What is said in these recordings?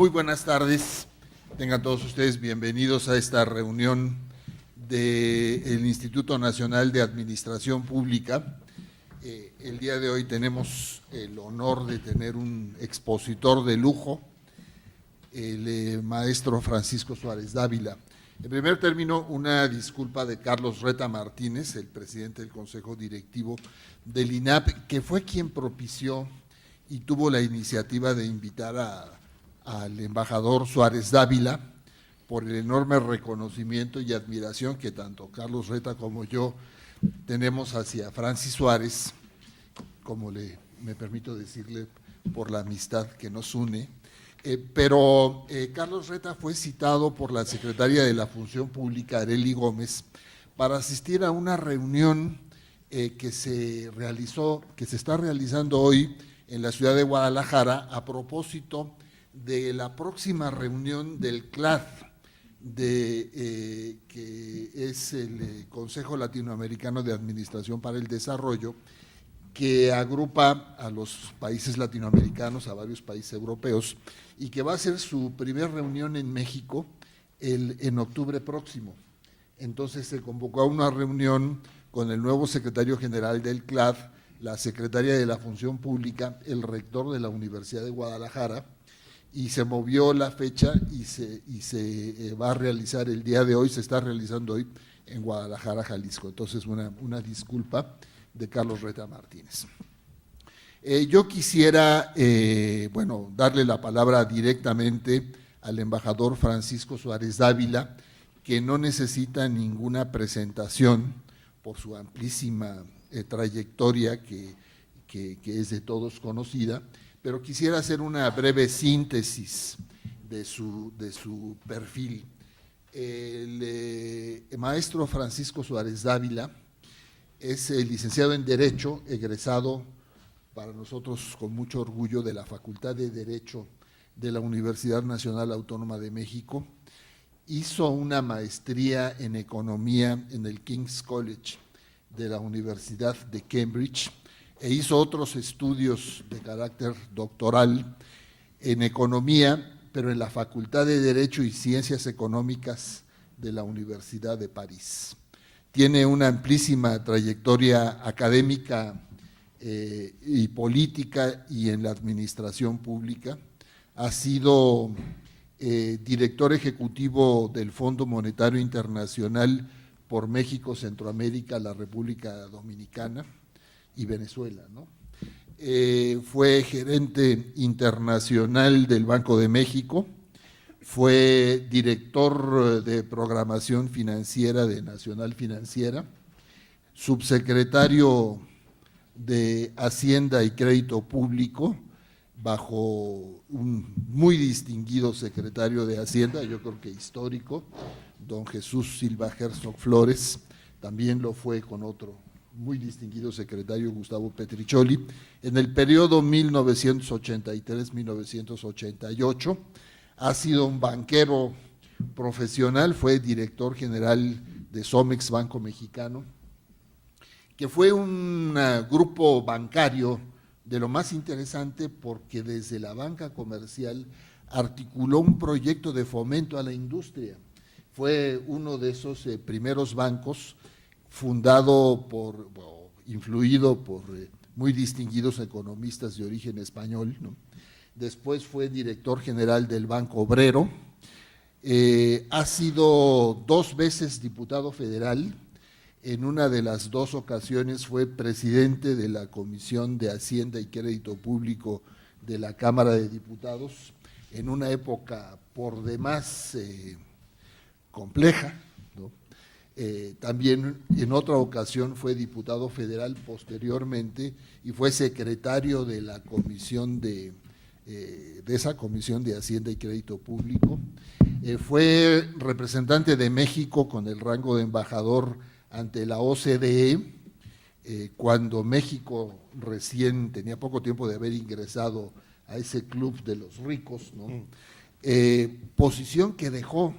Muy buenas tardes. Tengan todos ustedes bienvenidos a esta reunión del Instituto Nacional de Administración Pública. El día de hoy tenemos el honor de tener un expositor de lujo, el maestro Francisco Suárez Dávila. En primer término, una disculpa de Carlos Reta Martínez, el presidente del Consejo Directivo del INAP, que fue quien propició y tuvo la iniciativa de invitar al embajador Suárez Dávila por el enorme reconocimiento y admiración que tanto Carlos Reta como yo tenemos hacia Francis Suárez, como me permito decirle, por la amistad que nos une. Pero Carlos Reta fue citado por la secretaria de la Función Pública, Arely Gómez, para asistir a una reunión que se está realizando hoy en la ciudad de Guadalajara a propósito de la próxima reunión del CLAD, que es el Consejo Latinoamericano de Administración para el Desarrollo, que agrupa a los países latinoamericanos, a varios países europeos, y que va a ser su primera reunión en México en octubre próximo. Entonces se convocó a una reunión con el nuevo secretario general del CLAD, la secretaria de la Función Pública, el rector de la Universidad de Guadalajara, y se movió la fecha y se va a realizar el día de hoy, se está realizando hoy en Guadalajara, Jalisco. Entonces una disculpa de Carlos Reta Martínez. Yo quisiera, darle la palabra directamente al embajador Francisco Suárez Dávila, que no necesita ninguna presentación por su amplísima trayectoria que es de todos conocida, pero quisiera hacer una breve síntesis de su perfil. El maestro Francisco Suárez Dávila es licenciado en Derecho, egresado para nosotros con mucho orgullo de la Facultad de Derecho de la Universidad Nacional Autónoma de México. Hizo una maestría en Economía en el King's College de la Universidad de Cambridge e hizo otros estudios de carácter doctoral en Economía, pero en la Facultad de Derecho y Ciencias Económicas de la Universidad de París. Tiene una amplísima trayectoria académica y política y en la administración pública. Ha sido director ejecutivo del Fondo Monetario Internacional por México, Centroamérica, la República Dominicana y Venezuela, ¿no? Fue gerente internacional del Banco de México, fue director de programación financiera de Nacional Financiera, subsecretario de Hacienda y Crédito Público bajo un muy distinguido secretario de Hacienda, yo creo que histórico, don Jesús Silva Herzog Flores. También lo fue con otro muy distinguido secretario, Gustavo Petricholi, en el periodo 1983-1988. Ha sido un banquero profesional, fue director general de Somex, Banco Mexicano, que fue un grupo bancario de lo más interesante porque desde la banca comercial articuló un proyecto de fomento a la industria. Fue uno de esos primeros bancos influido por muy distinguidos economistas de origen español, ¿no? Después fue director general del Banco Obrero, ha sido 2 veces diputado federal, en una de las 2 ocasiones fue presidente de la Comisión de Hacienda y Crédito Público de la Cámara de Diputados, en una época por demás compleja, ¿no? También en otra ocasión fue diputado federal posteriormente y fue secretario de la comisión de esa Comisión de Hacienda y Crédito Público. Fue representante de México con el rango de embajador ante la OCDE, cuando México recién tenía poco tiempo de haber ingresado a ese club de los ricos, ¿no? Posición que dejó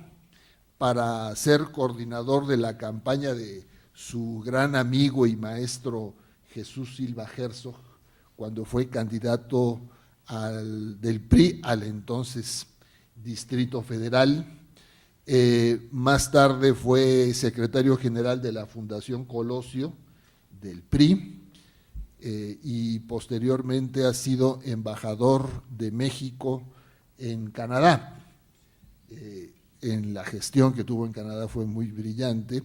para ser coordinador de la campaña de su gran amigo y maestro Jesús Silva Herzog, cuando fue candidato del PRI al entonces Distrito Federal. Más tarde fue secretario general de la Fundación Colosio, del PRI, y posteriormente ha sido embajador de México en Canadá. En la gestión que tuvo en Canadá fue muy brillante,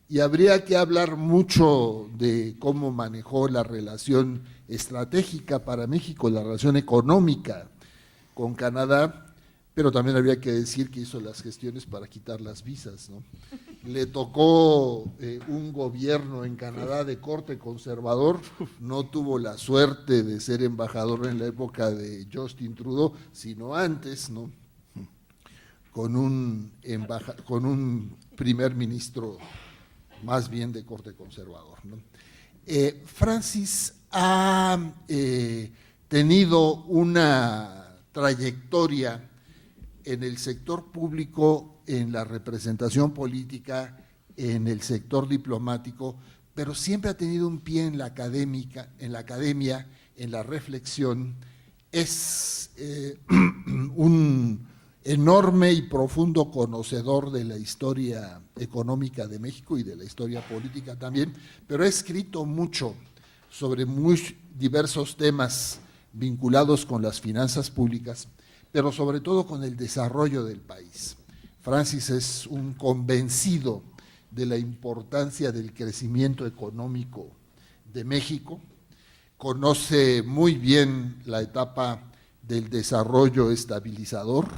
y habría que hablar mucho de cómo manejó la relación estratégica para México, la relación económica con Canadá, pero también habría que decir que hizo las gestiones para quitar las visas, ¿no? Le tocó un gobierno en Canadá de corte conservador, no tuvo la suerte de ser embajador en la época de Justin Trudeau, sino antes, ¿no? Con un primer ministro más bien de corte conservador, ¿no? Francis ha tenido una trayectoria en el sector público, en la representación política, en el sector diplomático, pero siempre ha tenido un pie en la academia, en la reflexión. Es un enorme y profundo conocedor de la historia económica de México y de la historia política también, pero ha escrito mucho sobre muy diversos temas vinculados con las finanzas públicas, pero sobre todo con el desarrollo del país. Francis es un convencido de la importancia del crecimiento económico de México, conoce muy bien la etapa del desarrollo estabilizador,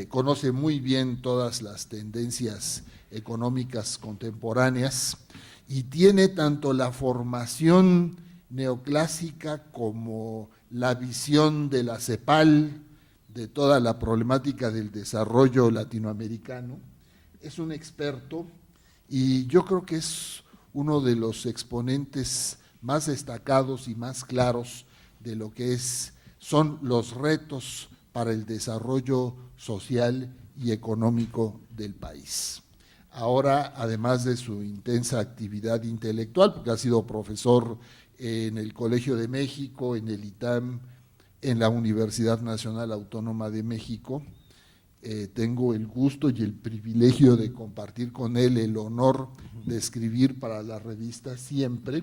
conoce muy bien todas las tendencias económicas contemporáneas y tiene tanto la formación neoclásica como la visión de la CEPAL, de toda la problemática del desarrollo latinoamericano. Es un experto y yo creo que es uno de los exponentes más destacados y más claros de lo que son los retos para el desarrollo social y económico del país. Ahora, además de su intensa actividad intelectual, porque ha sido profesor en el Colegio de México, en el ITAM, en la Universidad Nacional Autónoma de México, tengo el gusto y el privilegio de compartir con él el honor de escribir para la revista Siempre,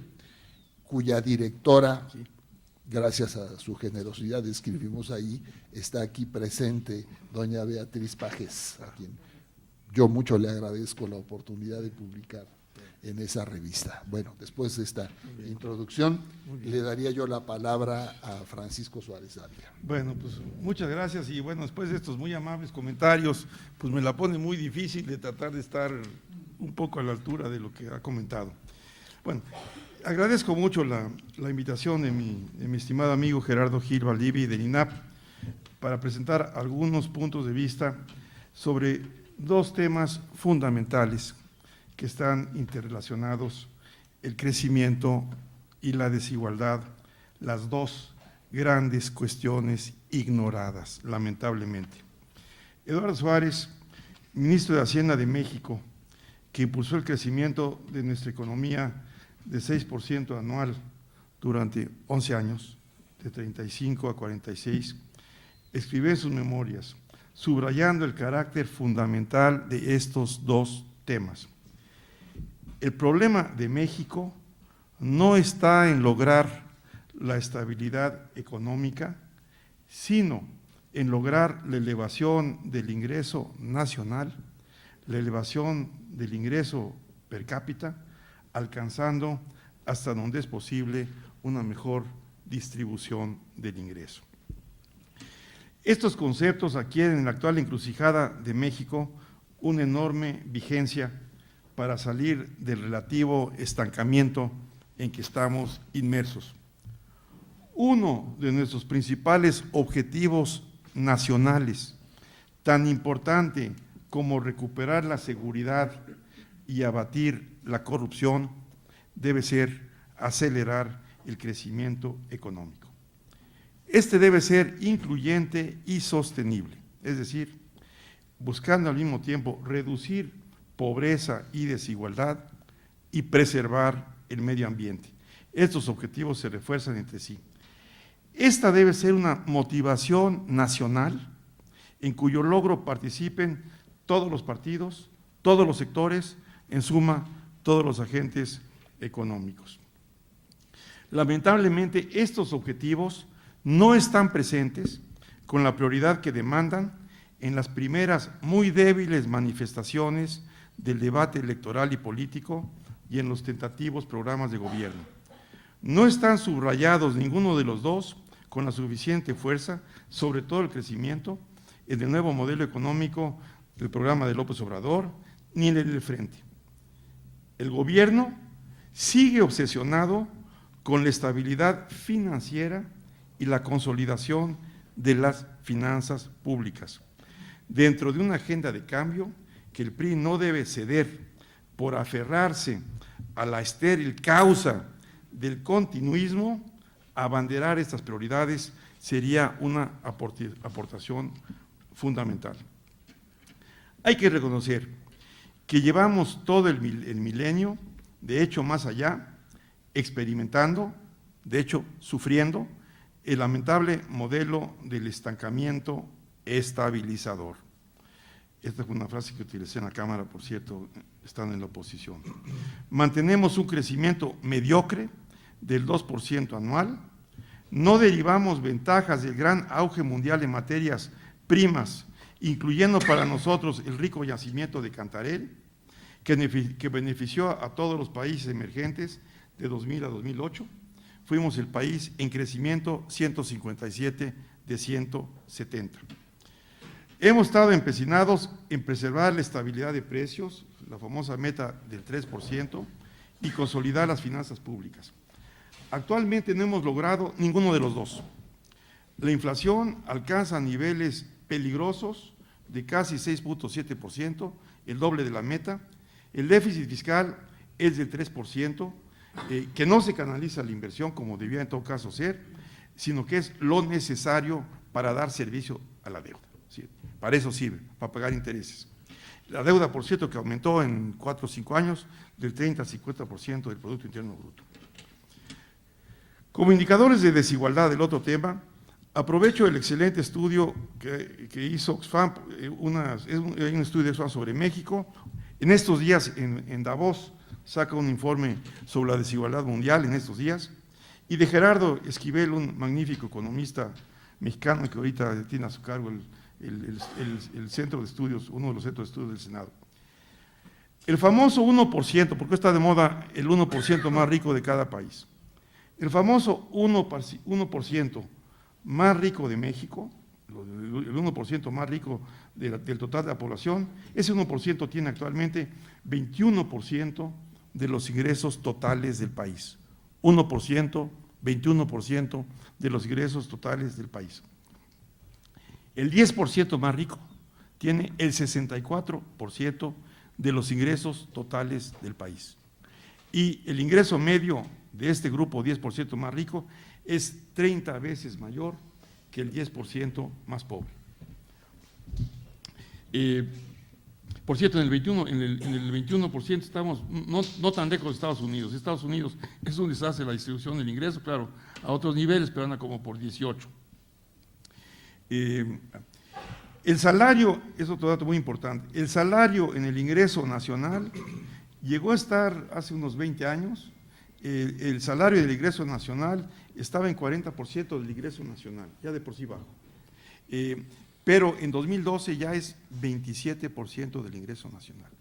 cuya directora, gracias a su generosidad, escribimos ahí, está aquí presente doña Beatriz Pajes, a quien yo mucho le agradezco la oportunidad de publicar en esa revista. Bueno, después de esta introducción, le daría yo la palabra a Francisco Suárez Ávila. Bueno, pues muchas gracias, y bueno, después de estos muy amables comentarios, pues me la pone muy difícil de tratar de estar un poco a la altura de lo que ha comentado. Bueno, agradezco mucho la invitación de mi estimado amigo Gerardo Gil Valdivi del INAP para presentar algunos puntos de vista sobre dos temas fundamentales que están interrelacionados: el crecimiento y la desigualdad, las dos grandes cuestiones ignoradas, lamentablemente. Eduardo Suárez, ministro de Hacienda de México, que impulsó el crecimiento de nuestra economía de 6% anual durante 11 años, de 35 a 46, escribió en sus memorias, subrayando el carácter fundamental de estos dos temas. El problema de México no está en lograr la estabilidad económica, sino en lograr la elevación del ingreso nacional, la elevación del ingreso per cápita, alcanzando hasta donde es posible una mejor distribución del ingreso. Estos conceptos adquieren en la actual encrucijada de México una enorme vigencia para salir del relativo estancamiento en que estamos inmersos. Uno de nuestros principales objetivos nacionales, tan importante como recuperar la seguridad y abatir la corrupción, debe ser acelerar el crecimiento económico. Este debe ser incluyente y sostenible, es decir, buscando al mismo tiempo reducir pobreza y desigualdad y preservar el medio ambiente. Estos objetivos se refuerzan entre sí. Esta debe ser una motivación nacional en cuyo logro participen todos los partidos, todos los sectores, en suma, todos los agentes económicos. Lamentablemente, estos objetivos no están presentes con la prioridad que demandan en las primeras muy débiles manifestaciones del debate electoral y político y en los tentativos programas de gobierno. No están subrayados ninguno de los dos con la suficiente fuerza, sobre todo el crecimiento, en el nuevo modelo económico del programa de López Obrador, ni en el del Frente. El gobierno sigue obsesionado con la estabilidad financiera y la consolidación de las finanzas públicas, dentro de una agenda de cambio que el PRI no debe ceder por aferrarse a la estéril causa del continuismo. Abanderar estas prioridades sería una aportación fundamental. Hay que reconocer que llevamos todo el milenio, de hecho más allá, experimentando, de hecho sufriendo, el lamentable modelo del estancamiento estabilizador. Esta fue una frase que utilicé en la Cámara, por cierto, estando en la oposición. Mantenemos un crecimiento mediocre del 2% anual, no derivamos ventajas del gran auge mundial en materias primas, incluyendo para nosotros el rico yacimiento de Cantarell, que benefició a todos los países emergentes de 2000 a 2008. Fuimos el país en crecimiento 157 de 170. Hemos estado empecinados en preservar la estabilidad de precios, la famosa meta del 3%, y consolidar las finanzas públicas. Actualmente no hemos logrado ninguno de los dos. La inflación alcanza niveles peligrosos de casi 6.7%, el doble de la meta. El déficit fiscal es del 3%, que no se canaliza a la inversión como debía en todo caso ser, sino que es lo necesario para dar servicio a la deuda. ¿Sí? Para eso sirve, para pagar intereses. La deuda, por cierto, que aumentó en 4 o 5 años del 30 al 50% del Producto Interno Bruto. Como indicadores de desigualdad del otro tema, aprovecho el excelente estudio que hizo Oxfam, hay un estudio de Oxfam sobre México. En estos días, en Davos, saca un informe sobre la desigualdad mundial en estos días, y de Gerardo Esquivel, un magnífico economista mexicano que ahorita tiene a su cargo el centro de estudios, uno de los centros de estudios del Senado. El famoso 1%, porque está de moda el 1% más rico de cada país. El famoso 1% más rico de México, el 1% más rico del total de la población, ese 1% tiene actualmente 21% de los ingresos totales del país. 1%, 21% de los ingresos totales del país. El 10% más rico tiene el 64% de los ingresos totales del país. Y el ingreso medio de este grupo 10% más rico es 30 veces mayor que el 10% más pobre. Por cierto, en el 21% estamos no tan lejos de Estados Unidos. Estados Unidos es donde se hace la distribución del ingreso, claro, a otros niveles, pero anda como por 18. El salario, es otro dato muy importante, el salario en el ingreso nacional llegó a estar hace unos 20 años, el salario del ingreso nacional estaba en 40% del ingreso nacional, ya de por sí bajo. Pero en 2012 ya es 27% del ingreso nacional.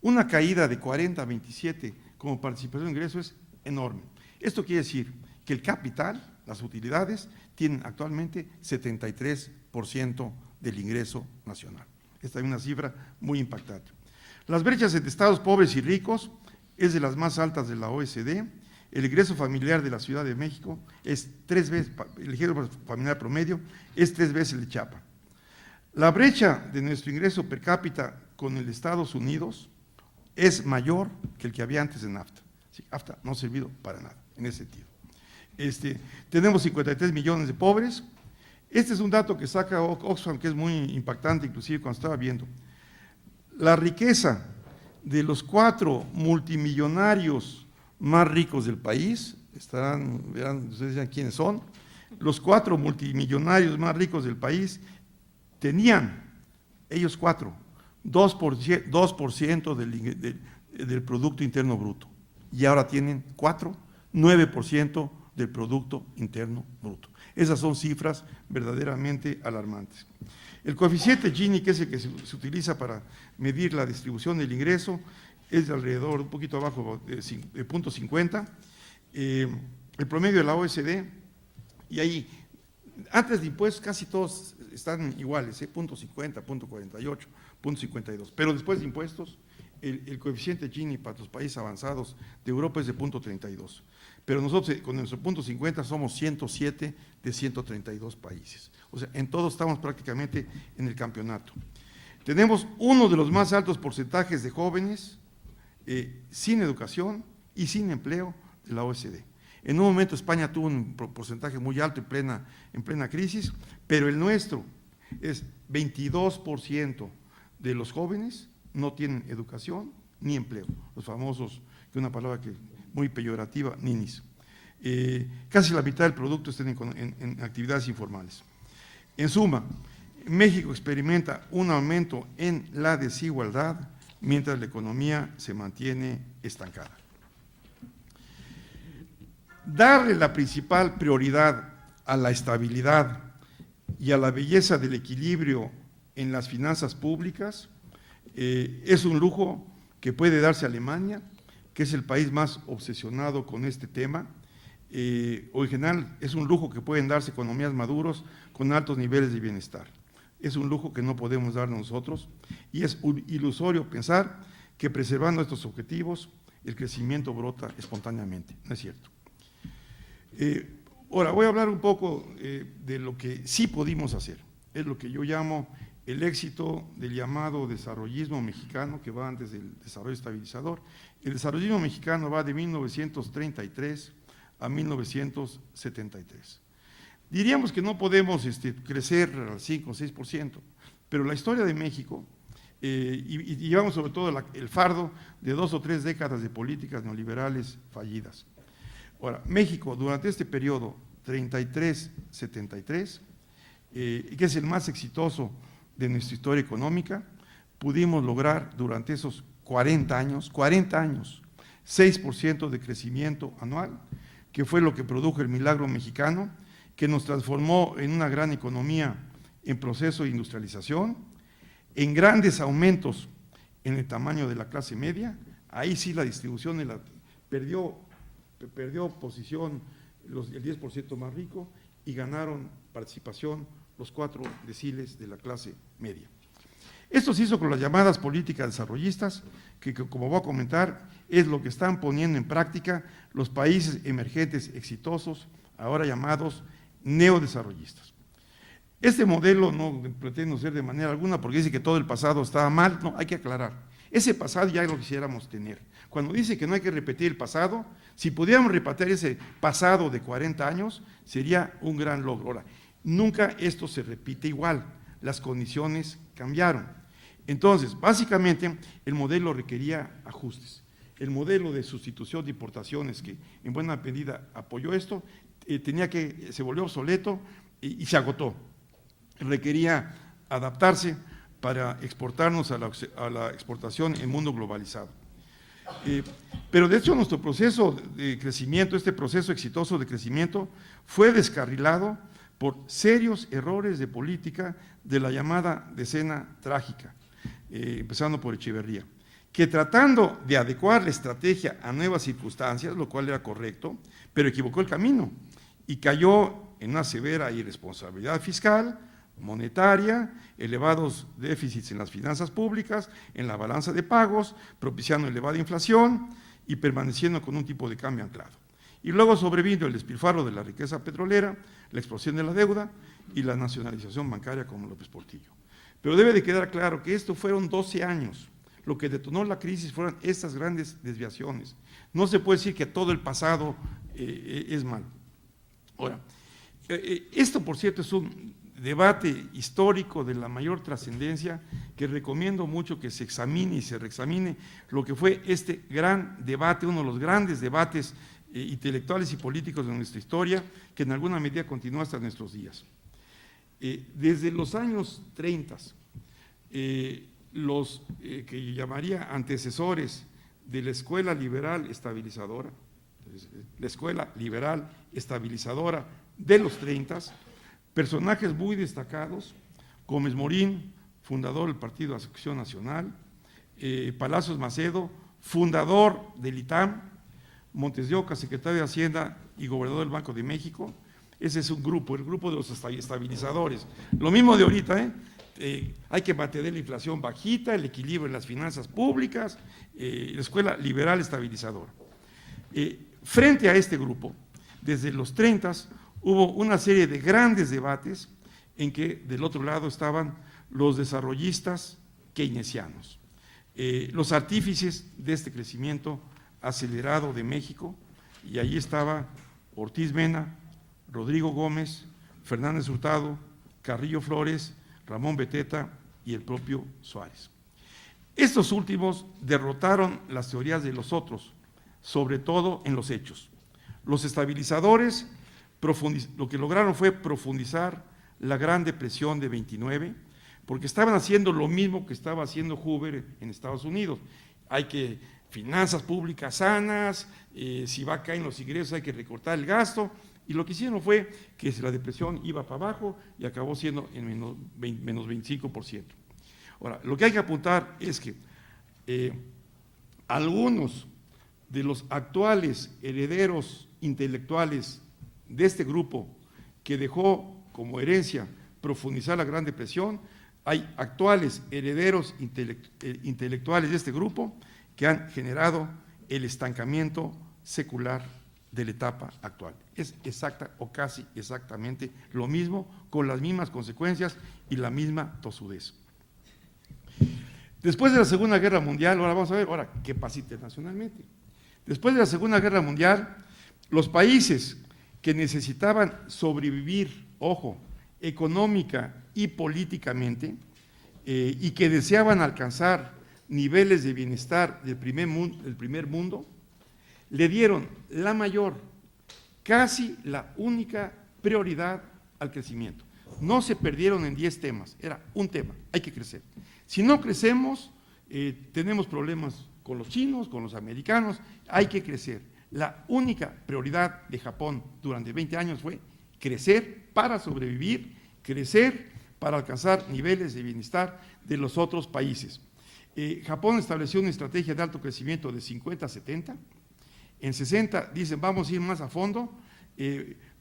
Una caída de 40 a 27 como participación de ingreso es enorme. Esto quiere decir que el capital, las utilidades, tienen actualmente 73% del ingreso nacional. Esta es una cifra muy impactante. Las brechas entre estados pobres y ricos es de las más altas de la OECD. El ingreso familiar de la Ciudad de México es 3 veces, el ingreso familiar promedio es 3 veces el de Chiapas. La brecha de nuestro ingreso per cápita con el de Estados Unidos es mayor que el que había antes de NAFTA. Sí, NAFTA no ha servido para nada en ese sentido. Tenemos 53 millones de pobres. Este es un dato que saca Oxfam que es muy impactante, inclusive cuando estaba viendo. La riqueza de los 4 multimillonarios más ricos del país, verán, ustedes dirán quiénes son, los 4 multimillonarios más ricos del país tenían, ellos 4, 2% del Producto Interno Bruto, y ahora tienen 9% del Producto Interno Bruto. Esas son cifras verdaderamente alarmantes. El coeficiente Gini, que es el que se utiliza para medir la distribución del ingreso, es de alrededor, un poquito abajo de 0.50. El promedio de la OECD, y ahí, antes de impuestos casi todos están iguales, 0.50, 0.48, 0.52, pero después de impuestos, el coeficiente Gini para los países avanzados de Europa es de 0.32, pero nosotros con nuestro 0.50 somos 107 de 132 países, o sea, en todos estamos prácticamente en el campeonato. Tenemos uno de los más altos porcentajes de jóvenes sin educación y sin empleo de la OECD. En un momento España tuvo un porcentaje muy alto en plena crisis, pero el nuestro es 22% de los jóvenes no tienen educación ni empleo, los famosos, que es una palabra que muy peyorativa, ninis. Casi la mitad del producto está en actividades informales. En suma, México experimenta un aumento en la desigualdad mientras la economía se mantiene estancada. Darle la principal prioridad a la estabilidad y a la belleza del equilibrio en las finanzas públicas es un lujo que puede darse Alemania, que es el país más obsesionado con este tema, o en general es un lujo que pueden darse economías maduros con altos niveles de bienestar. Es un lujo que no podemos dar nosotros y es ilusorio pensar que preservando estos objetivos el crecimiento brota espontáneamente, no es cierto. Ahora voy a hablar un poco de lo que sí pudimos hacer, es lo que yo llamo el éxito del llamado desarrollismo mexicano, que va antes del desarrollo estabilizador. El desarrollismo mexicano va de 1933 a 1973. Diríamos que no podemos crecer al 5 o 6%, pero la historia de México, y llevamos sobre todo el fardo de 2 o 3 décadas de políticas neoliberales fallidas. Ahora, México durante este periodo 33-73, que es el más exitoso de nuestra historia económica, pudimos lograr durante esos 40 años, 6% de crecimiento anual, que fue lo que produjo el milagro mexicano, que nos transformó en una gran economía en proceso de industrialización, en grandes aumentos en el tamaño de la clase media. Ahí sí la distribución perdió posición el 10% más rico y ganaron participación los 4 deciles de la clase media. Esto se hizo con las llamadas políticas desarrollistas, que como voy a comentar, es lo que están poniendo en práctica los países emergentes exitosos, ahora llamados neodesarrollistas. Este modelo no pretende ser de manera alguna porque dice que todo el pasado estaba mal, no, hay que aclarar. Ese pasado ya lo quisiéramos tener. Cuando dice que no hay que repetir el pasado, si pudiéramos repetir ese pasado de 40 años, sería un gran logro. Ahora, nunca esto se repite igual, las condiciones cambiaron. Entonces, básicamente, el modelo requería ajustes. El modelo de sustitución de importaciones, que en buena medida apoyó esto, se volvió obsoleto y se agotó. Requería adaptarse para exportarnos a la exportación en mundo globalizado. Pero de hecho nuestro proceso de crecimiento, este proceso exitoso de crecimiento, fue descarrilado por serios errores de política de la llamada decena trágica, empezando por Echeverría, que tratando de adecuar la estrategia a nuevas circunstancias, lo cual era correcto, pero equivocó el camino y cayó en una severa irresponsabilidad fiscal, monetaria, elevados déficits en las finanzas públicas, en la balanza de pagos, propiciando elevada inflación y permaneciendo con un tipo de cambio anclado. Y luego sobrevino el despilfarro de la riqueza petrolera, la explosión de la deuda y la nacionalización bancaria como López Portillo. Pero debe de quedar claro que esto fueron 12 años. Lo que detonó la crisis fueron estas grandes desviaciones. No se puede decir que todo el pasado es malo. Ahora, esto por cierto es un debate histórico de la mayor trascendencia que recomiendo mucho que se examine y se reexamine lo que fue este gran debate, uno de los grandes debates intelectuales y políticos de nuestra historia, que en alguna medida continúa hasta nuestros días. Desde los años 30, los que llamaría antecesores de la escuela liberal estabilizadora, la escuela liberal estabilizadora de los 30, personajes muy destacados, Gómez Morín, fundador del Partido de Acción Nacional, Palacios Macedo, fundador del ITAM, Montes de Oca, secretario de Hacienda y gobernador del Banco de México. Ese es un grupo, el grupo de los estabilizadores. Lo mismo de ahorita, hay que mantener la inflación bajita, el equilibrio en las finanzas públicas, la escuela liberal estabilizadora. Frente a este grupo, desde los 30 hubo una serie de grandes debates en que del otro lado estaban los desarrollistas keynesianos, los artífices de este crecimiento acelerado de México, y allí estaba Ortiz Mena, Rodrigo Gómez, Fernández Hurtado, Carrillo Flores, Ramón Beteta y el propio Suárez. Estos últimos derrotaron las teorías de los otros, sobre todo en los hechos. Los estabilizadores lo que lograron fue profundizar la Gran Depresión de 29, porque estaban haciendo lo mismo que estaba haciendo Hoover en Estados Unidos. Hay que finanzas públicas sanas, si va a caer en los ingresos hay que recortar el gasto, y lo que hicieron fue que la depresión iba para abajo y acabó siendo en menos 25%. Ahora, lo que hay que apuntar es que algunos de los actuales herederos intelectuales de este grupo que dejó como herencia profundizar la Gran Depresión, hay actuales herederos intelectuales de este grupo que han generado el estancamiento secular de la etapa actual. Es exacta o casi exactamente lo mismo, con las mismas consecuencias y la misma tosudez. Después de la Segunda Guerra Mundial, ahora vamos a ver qué pasa internacionalmente. Después de la Segunda Guerra Mundial, los países que necesitaban sobrevivir, ojo, económica y políticamente, y que deseaban alcanzar niveles de bienestar del primer mundo, le dieron la mayor, casi la única prioridad al crecimiento. No se perdieron en 10 temas, era un tema, hay que crecer. Si no crecemos, tenemos problemas con los chinos, con los americanos, hay que crecer. La única prioridad de Japón durante 20 años fue crecer para sobrevivir, crecer para alcanzar niveles de bienestar de los otros países. Japón estableció una estrategia de alto crecimiento de 50 a 70. En 60 dicen vamos a ir más a fondo,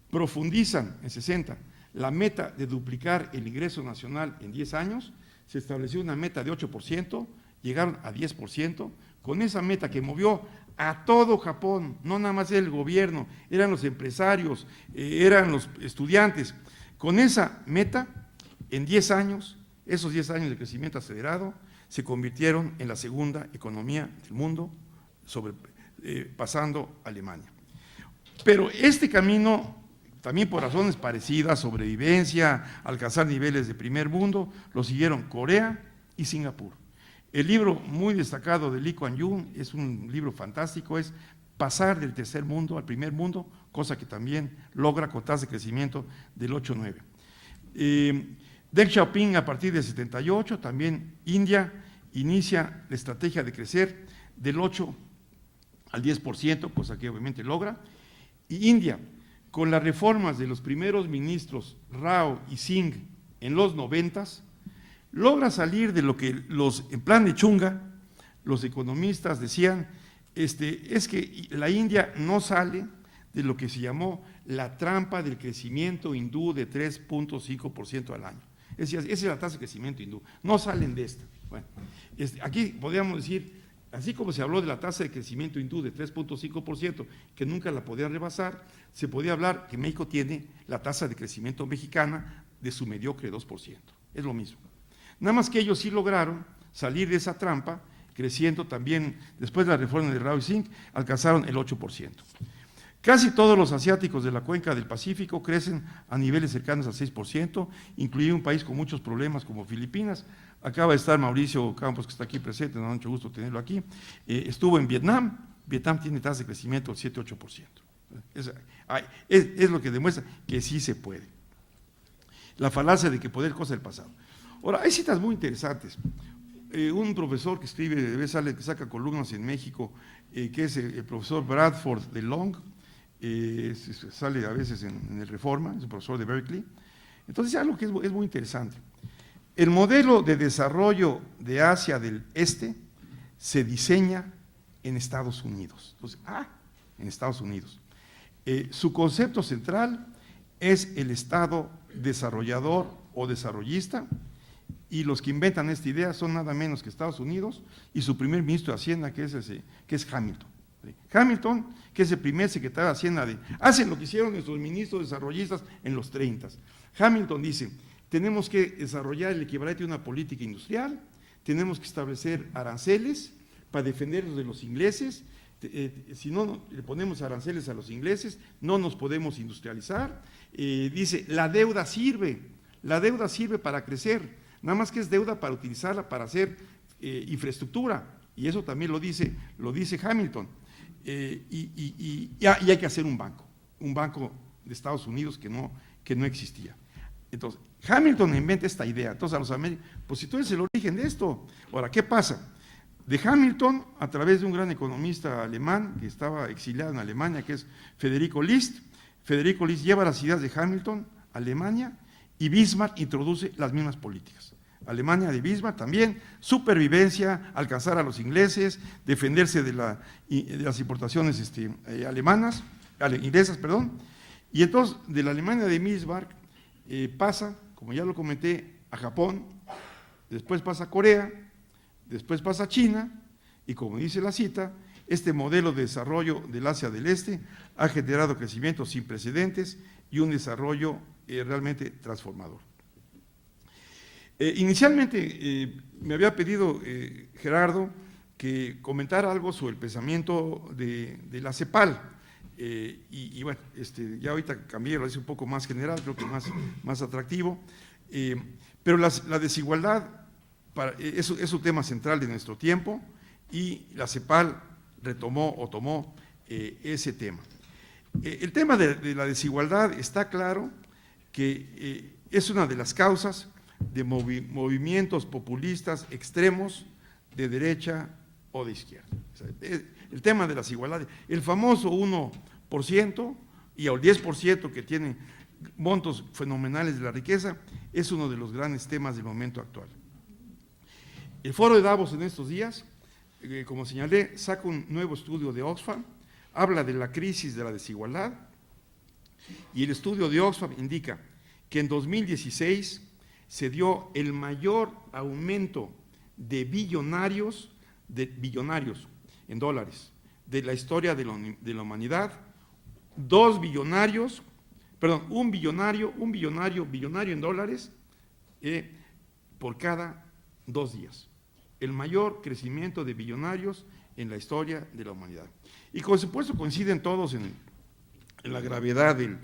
profundizan en 60 la meta de duplicar el ingreso nacional en 10 años, se estableció una meta de 8%, llegaron a 10%, con esa meta que movió a todo Japón, no nada más el gobierno, eran los empresarios, eran los estudiantes. Con esa meta, en 10 años, esos 10 años de crecimiento acelerado, se convirtieron en la segunda economía del mundo, pasando a Alemania. Pero este camino, también por razones parecidas, sobrevivencia, alcanzar niveles de primer mundo, lo siguieron Corea y Singapur. El libro muy destacado de Lee Kuan Yew, es un libro fantástico, es pasar del tercer mundo al primer mundo, cosa que también logra con tasas de crecimiento del 8-9. Deng Xiaoping a partir del 78, también India inicia la estrategia de crecer del 8 al 10%, cosa que obviamente logra, y India, con las reformas de los primeros ministros Rao y Singh en los 90s, logra salir de lo que en plan de chunga, los economistas decían, es que la India no sale de lo que se llamó la trampa del crecimiento hindú de 3.5% al año. Es decir, esa es la tasa de crecimiento hindú, no salen de esta. Bueno, aquí podríamos decir, así como se habló de la tasa de crecimiento hindú de 3.5%, que nunca la podían rebasar, se podía hablar que México tiene la tasa de crecimiento mexicana de su mediocre 2%. Es lo mismo. Nada más que ellos sí lograron salir de esa trampa, creciendo también, después de la reforma de Rao y Singh, alcanzaron el 8%. Casi todos los asiáticos de la cuenca del Pacífico crecen a niveles cercanos al 6%, incluido un país con muchos problemas como Filipinas. Acaba de estar Mauricio Campos, que está aquí presente, nos da mucho gusto tenerlo aquí. Estuvo en Vietnam, Vietnam tiene tasa de crecimiento del 7-8%. Es lo que demuestra que sí se puede. La falacia de que poder es cosa del pasado. Ahora, hay citas muy interesantes. Un profesor que escribe, que saca columnas en México, que es el profesor Bradford de Long, sale a veces en el Reforma, es un profesor de Berkeley. Entonces, algo que es muy interesante. El modelo de desarrollo de Asia del Este se diseña en Estados Unidos. Entonces, en Estados Unidos. Su concepto central es el Estado desarrollador o desarrollista, y los que inventan esta idea son nada menos que Estados Unidos y su primer ministro de Hacienda, que es Hamilton. Hamilton, que es el primer secretario de Hacienda hacen lo que hicieron nuestros ministros desarrollistas en los 30. Hamilton dice, tenemos que desarrollar el equivalente de una política industrial, tenemos que establecer aranceles para defendernos de los ingleses, si no le ponemos aranceles a los ingleses, no nos podemos industrializar. Dice, la deuda sirve para crecer, nada más que es deuda para utilizarla para hacer infraestructura, y eso también lo dice Hamilton. Y hay que hacer un banco de Estados Unidos que no existía. Entonces, Hamilton inventa esta idea. Entonces, a los americanos, pues si tú eres el origen de esto. Ahora, ¿qué pasa? De Hamilton, a través de un gran economista alemán que estaba exiliado en Alemania, que es Federico List lleva las ideas de Hamilton a Alemania, y Bismarck introduce las mismas políticas. Alemania de Bismarck también, supervivencia, alcanzar a los ingleses, defenderse de las importaciones inglesas, y entonces de la Alemania de Bismarck pasa, como ya lo comenté, a Japón, después pasa a Corea, después pasa a China, y como dice la cita, este modelo de desarrollo del Asia del Este ha generado crecimientos sin precedentes y un desarrollo realmente transformador. Inicialmente me había pedido Gerardo que comentara algo sobre el pensamiento de la CEPAL, y bueno, ya ahorita cambié, lo hice un poco más general, creo que más atractivo, pero la desigualdad es un tema central de nuestro tiempo, y la CEPAL tomó ese tema. El tema de la desigualdad está claro que es una de las causas de movimientos populistas extremos de derecha o de izquierda. O sea, el tema de las desigualdades, el famoso 1% y el 10% que tiene montos fenomenales de la riqueza, es uno de los grandes temas del momento actual. El Foro de Davos en estos días, como señalé, saca un nuevo estudio de Oxfam, habla de la crisis de la desigualdad, y el estudio de Oxfam indica que en 2016 se dio el mayor aumento de billonarios en dólares de la historia de la humanidad. Un billonario en dólares por cada 2 días. El mayor crecimiento de billonarios en la historia de la humanidad. Y por supuesto coinciden todos en la gravedad del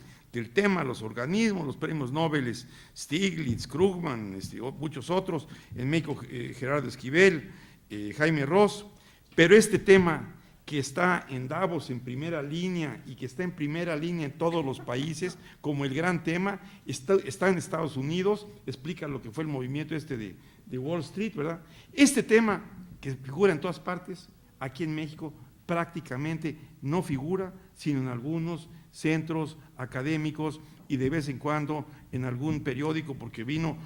tema, los organismos, los premios Nobel, Stiglitz, Krugman, muchos otros, en México Gerardo Esquivel, Jaime Ross, pero este tema que está en Davos en primera línea y que está en primera línea en todos los países como el gran tema, está en Estados Unidos, explica lo que fue el movimiento de Wall Street, ¿verdad? Este tema que figura en todas partes, aquí en México prácticamente no figura, sino en algunos centros académicos y de vez en cuando en algún periódico, porque vino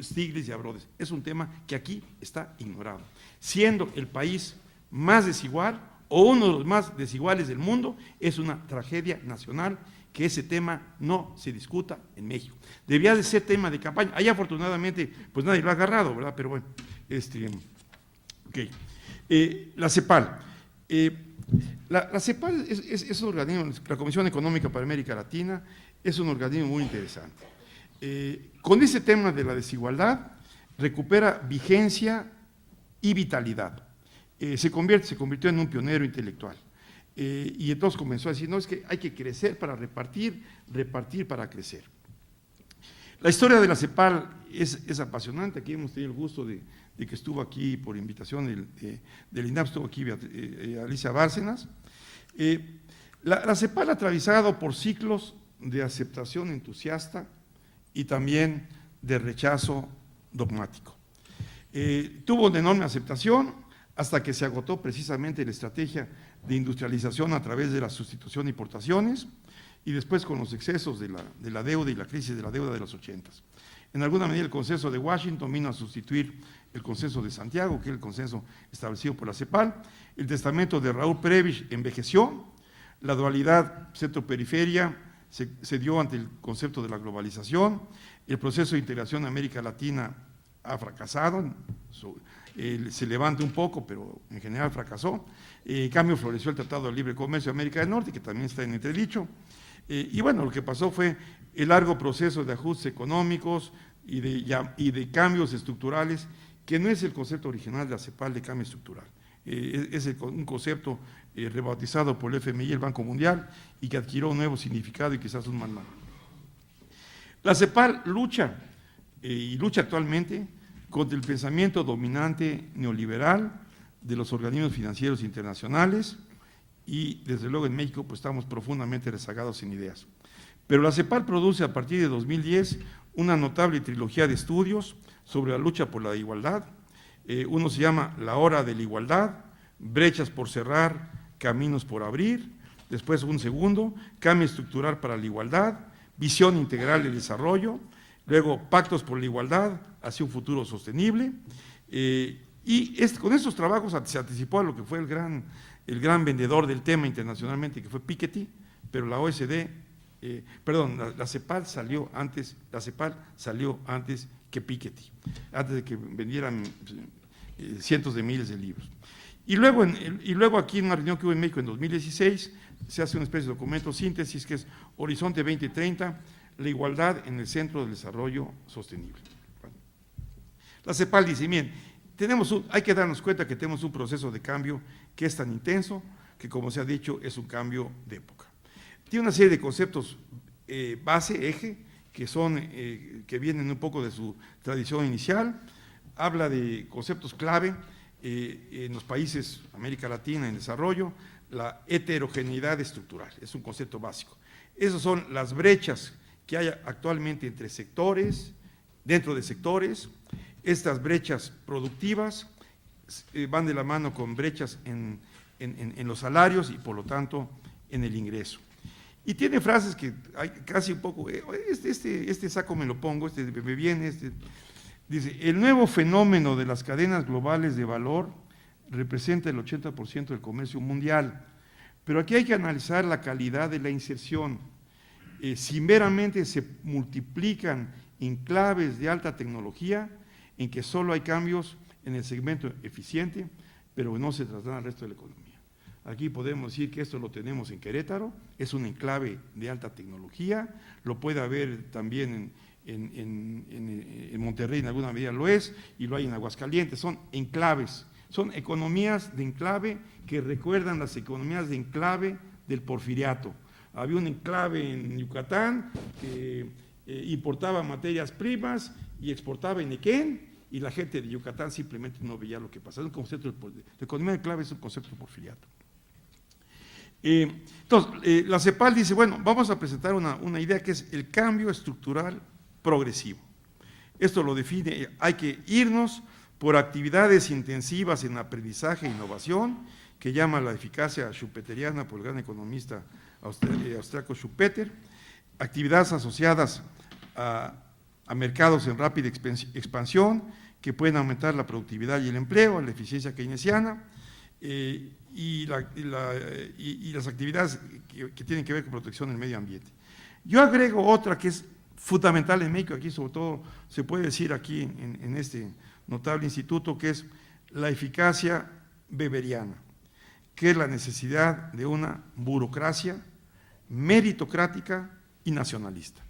Stiglitz y Abrodes. Es un tema que aquí está ignorado. Siendo el país más desigual o uno de los más desiguales del mundo, es una tragedia nacional que ese tema no se discuta en México. Debía de ser tema de campaña. Ahí afortunadamente pues nadie lo ha agarrado, ¿verdad? Pero bueno, okay. La CEPAL. La CEPAL es un organismo, la Comisión Económica para América Latina, es un organismo muy interesante. Con ese tema de la desigualdad, recupera vigencia y vitalidad. Se convirtió en un pionero intelectual. Y entonces comenzó a decir, no, es que hay que crecer para repartir para crecer. La historia de la CEPAL es apasionante. Aquí hemos tenido el gusto de que estuvo aquí por invitación del INAP, estuvo aquí Alicia Bárcenas. La CEPAL ha atravesado por ciclos de aceptación entusiasta y también de rechazo dogmático. Tuvo una enorme aceptación hasta que se agotó precisamente la estrategia de industrialización a través de la sustitución de importaciones y después con los excesos de la deuda y la crisis de la deuda de los 80s. En alguna medida el consenso de Washington vino a sustituir el consenso de Santiago, que es el consenso establecido por la CEPAL. El testamento de Raúl Prebisch envejeció, la dualidad centro-periferia se dio ante el concepto de la globalización, el proceso de integración de América Latina ha fracasado, se levanta un poco, pero en general fracasó. En cambio, floreció el Tratado de Libre Comercio de América del Norte, que también está en entredicho. Y bueno, lo que pasó fue el largo proceso de ajustes económicos y de cambios estructurales, que no es el concepto original de la CEPAL de cambio estructural. Es un concepto rebautizado por el FMI y el Banco Mundial y que adquirió un nuevo significado y quizás un mal nombre. La CEPAL lucha y lucha actualmente contra el pensamiento dominante neoliberal de los organismos financieros internacionales y desde luego en México pues estamos profundamente rezagados en ideas. Pero la CEPAL produce a partir de 2010 una notable trilogía de estudios sobre la lucha por la igualdad. Uno se llama La Hora de la Igualdad, Brechas por cerrar, Caminos por abrir. Después un segundo, Cambio estructural para la igualdad, Visión integral del desarrollo. Luego, Pactos por la igualdad hacia un futuro sostenible. Con estos trabajos se anticipó a lo que fue el gran vendedor del tema internacionalmente, que fue Piketty, pero la OECD, la CEPAL salió antes que Piketty, antes de que vendieran cientos de miles de libros. Y luego aquí en una reunión que hubo en México en 2016, se hace una especie de documento síntesis que es Horizonte 2030, la igualdad en el centro del desarrollo sostenible. La CEPAL dice, bien, hay que darnos cuenta que tenemos un proceso de cambio que es tan intenso que, como se ha dicho, es un cambio de época. Tiene una serie de conceptos eje, que vienen un poco de su tradición inicial. Habla de conceptos clave en los países de América Latina en desarrollo, la heterogeneidad estructural, es un concepto básico. Esas son las brechas que hay actualmente entre sectores, dentro de sectores. Estas brechas productivas van de la mano con brechas en los salarios y por lo tanto en el ingreso. Y tiene frases que hay casi un poco, este saco me lo pongo, me viene, dice, el nuevo fenómeno de las cadenas globales de valor representa el 80% del comercio mundial, pero aquí hay que analizar la calidad de la inserción. Si meramente se multiplican enclaves de alta tecnología, en que solo hay cambios en el segmento eficiente, pero no se trasladan al resto de la economía. Aquí podemos decir que esto lo tenemos en Querétaro, es un enclave de alta tecnología, lo puede haber también en Monterrey, en alguna medida lo es, y lo hay en Aguascalientes, son enclaves, son economías de enclave que recuerdan las economías de enclave del porfiriato. Había un enclave en Yucatán que importaba materias primas y exportaba enequén, y la gente de Yucatán simplemente no veía lo que pasaba. Es un concepto de economía de enclave, es un concepto porfiriato. Entonces, la CEPAL dice, bueno, vamos a presentar una idea que es el cambio estructural progresivo. Esto lo define, hay que irnos por actividades intensivas en aprendizaje e innovación, que llama la eficacia schumpeteriana por el gran economista austriaco Schumpeter, actividades asociadas a mercados en rápida expansión, que pueden aumentar la productividad y el empleo, la eficiencia keynesiana, y las actividades que tienen que ver con protección del medio ambiente. Yo agrego otra que es fundamental en México, aquí sobre todo se puede decir aquí en este notable instituto, que es la eficacia weberiana, que es la necesidad de una burocracia meritocrática y nacionalista.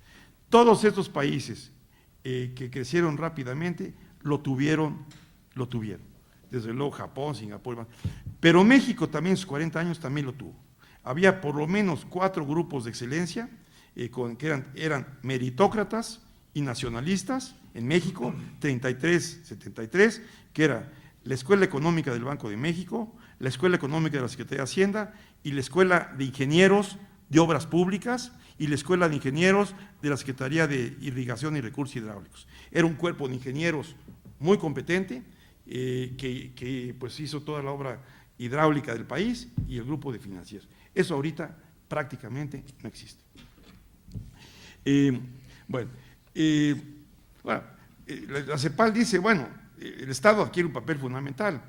Todos estos países que crecieron rápidamente lo tuvieron. Desde luego Japón, Singapur, pero México también en sus 40 años también lo tuvo. Había por lo menos 4 grupos de excelencia que eran meritócratas y nacionalistas en México, 33, 73, que era la Escuela Económica del Banco de México, la Escuela Económica de la Secretaría de Hacienda y la Escuela de Ingenieros de Obras Públicas y la Escuela de Ingenieros de la Secretaría de Irrigación y Recursos Hidráulicos. Era un cuerpo de ingenieros muy competente que pues hizo toda la obra hidráulica del país y el grupo de financieros. Eso ahorita prácticamente no existe. La CEPAL dice, bueno, el Estado adquiere un papel fundamental,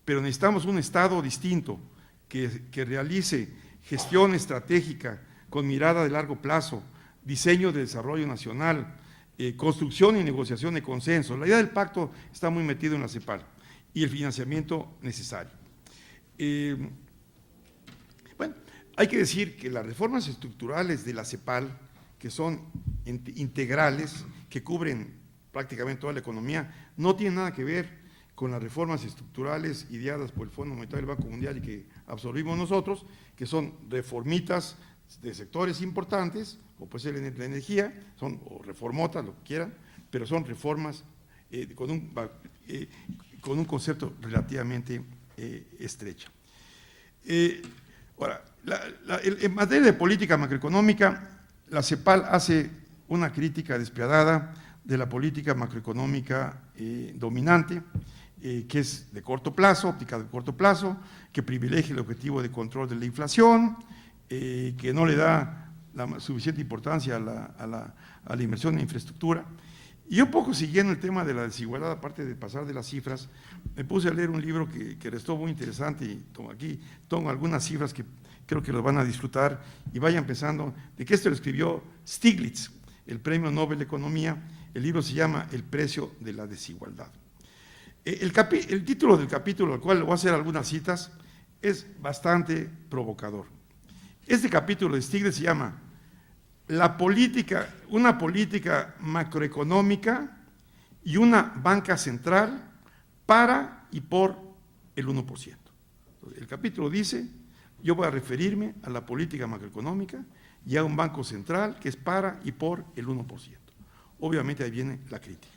pero necesitamos un Estado distinto que realice gestión estratégica con mirada de largo plazo, diseño de desarrollo nacional, construcción y negociación de consenso. La idea del pacto está muy metido en la CEPAL y el financiamiento necesario. Hay que decir que las reformas estructurales de la CEPAL, que son integrales, que cubren prácticamente toda la economía, no tienen nada que ver con las reformas estructurales ideadas por el Fondo Monetario del Banco Mundial y que absorbimos nosotros, que son reformitas de sectores importantes, o puede ser la energía, o reformotas, lo que quieran, pero son reformas con un concepto relativamente estrecho. Ahora, en materia de política macroeconómica, la CEPAL hace una crítica despiadada de la política macroeconómica dominante, que es de corto plazo, óptica de corto plazo, que privilegia el objetivo de control de la inflación, que no le da la suficiente importancia a la inversión en infraestructura. Y un poco siguiendo el tema de la desigualdad, aparte de pasar de las cifras, me puse a leer un libro que resultó muy interesante y aquí tomo algunas cifras que creo que los van a disfrutar y vayan pensando de que esto lo escribió Stiglitz, el Premio Nobel de Economía. El libro se llama El precio de la desigualdad. El título del capítulo, al cual voy a hacer algunas citas, es bastante provocador. Este capítulo de Stiglitz se llama una política macroeconómica y una banca central para y por el 1%. El capítulo dice, yo voy a referirme a la política macroeconómica y a un banco central que es para y por el 1%. Obviamente ahí viene la crítica.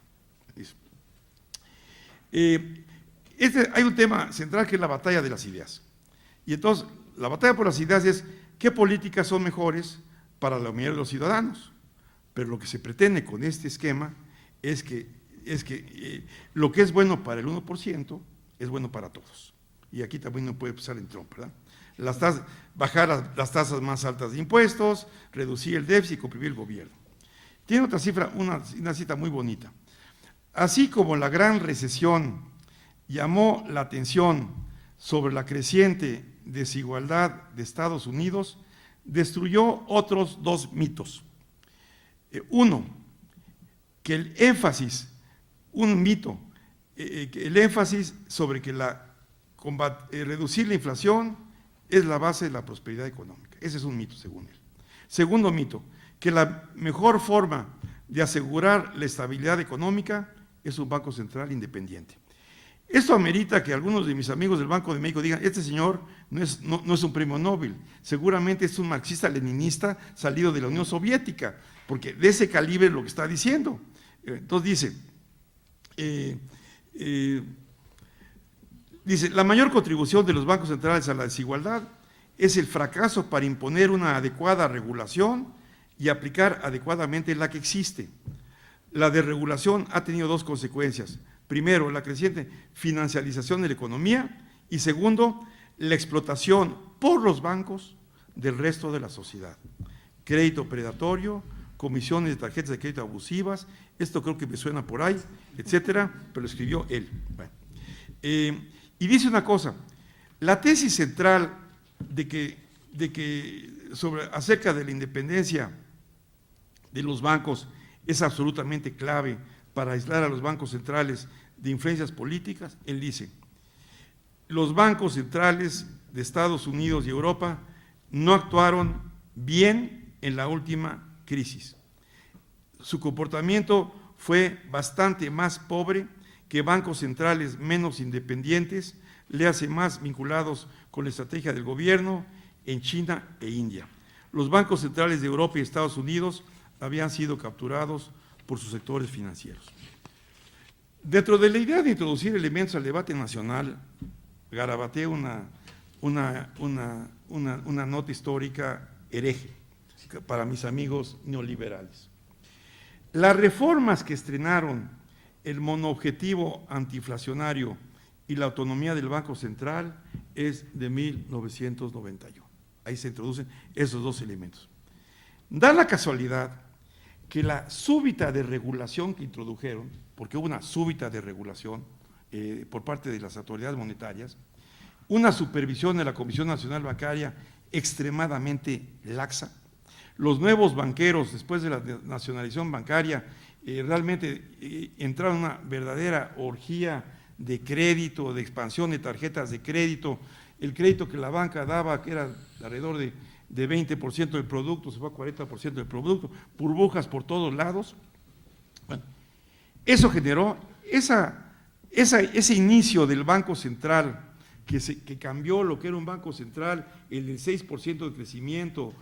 Hay un tema central que es la batalla de las ideas. Y entonces, la batalla por las ideas es qué políticas son mejores para la mayoría de los ciudadanos. Pero lo que se pretende con este esquema es que lo que es bueno para el 1% es bueno para todos. Y aquí también no puede pasar en Trump, ¿verdad? Bajar las tasas más altas de impuestos, reducir el déficit y comprimir el gobierno. Tiene otra cifra, una cita muy bonita. Así como la gran recesión llamó la atención sobre la creciente desigualdad de Estados Unidos, destruyó otros dos mitos. Uno, que el énfasis sobre que reducir la inflación es la base de la prosperidad económica. Ese es un mito, según él. Segundo mito, que la mejor forma de asegurar la estabilidad económica es un Banco Central independiente. Esto amerita que algunos de mis amigos del Banco de México digan, este señor no es un premio Nobel, seguramente es un marxista-leninista salido de la Unión Soviética, porque de ese calibre es lo que está diciendo. Entonces dice, la mayor contribución de los bancos centrales a la desigualdad es el fracaso para imponer una adecuada regulación y aplicar adecuadamente la que existe. La desregulación ha tenido dos consecuencias. Primero, la creciente financialización de la economía y segundo, la explotación por los bancos del resto de la sociedad. Crédito predatorio, comisiones de tarjetas de crédito abusivas, esto creo que me suena por ahí, etcétera, pero lo escribió él. Bueno, y dice una cosa, la tesis central acerca de la independencia de los bancos es absolutamente clave para aislar a los bancos centrales de influencias políticas. Él dice, los bancos centrales de Estados Unidos y Europa no actuaron bien en la última crisis. Su comportamiento fue bastante más pobre que bancos centrales menos independientes, le hace más vinculados con la estrategia del gobierno en China e India. Los bancos centrales de Europa y Estados Unidos habían sido capturados por sus sectores financieros. Dentro de la idea de introducir elementos al debate nacional, garabateé una nota histórica hereje para mis amigos neoliberales. Las reformas que estrenaron el monoobjetivo antiinflacionario y la autonomía del Banco Central es de 1991. Ahí se introducen esos dos elementos. Da la casualidad que la súbita desregulación que introdujeron, porque hubo una súbita desregulación por parte de las autoridades monetarias, una supervisión de la Comisión Nacional Bancaria extremadamente laxa, los nuevos banqueros, después de la nacionalización bancaria, realmente entraron en una verdadera orgía de crédito, de expansión de tarjetas de crédito. El crédito que la banca daba, que era alrededor de 20% del producto, se fue a 40% del producto, burbujas por todos lados. Bueno, eso generó ese inicio del Banco Central, que cambió lo que era un Banco Central, el del 6% de crecimiento,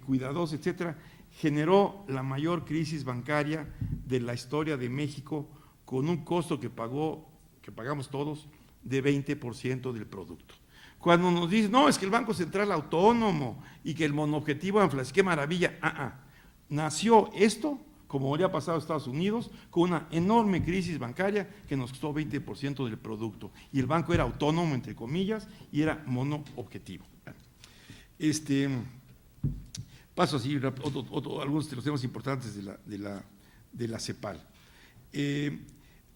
cuidadoso, etcétera, generó la mayor crisis bancaria de la historia de México, con un costo que pagamos todos, de 20% del producto. Cuando nos dicen, no, es que el Banco Central autónomo y que el monoobjetivo de inflación, qué maravilla, nació esto, como había pasado en Estados Unidos, con una enorme crisis bancaria que nos costó 20% del producto, y el banco era autónomo, entre comillas, y era monoobjetivo. Paso así algunos de los temas importantes de la CEPAL.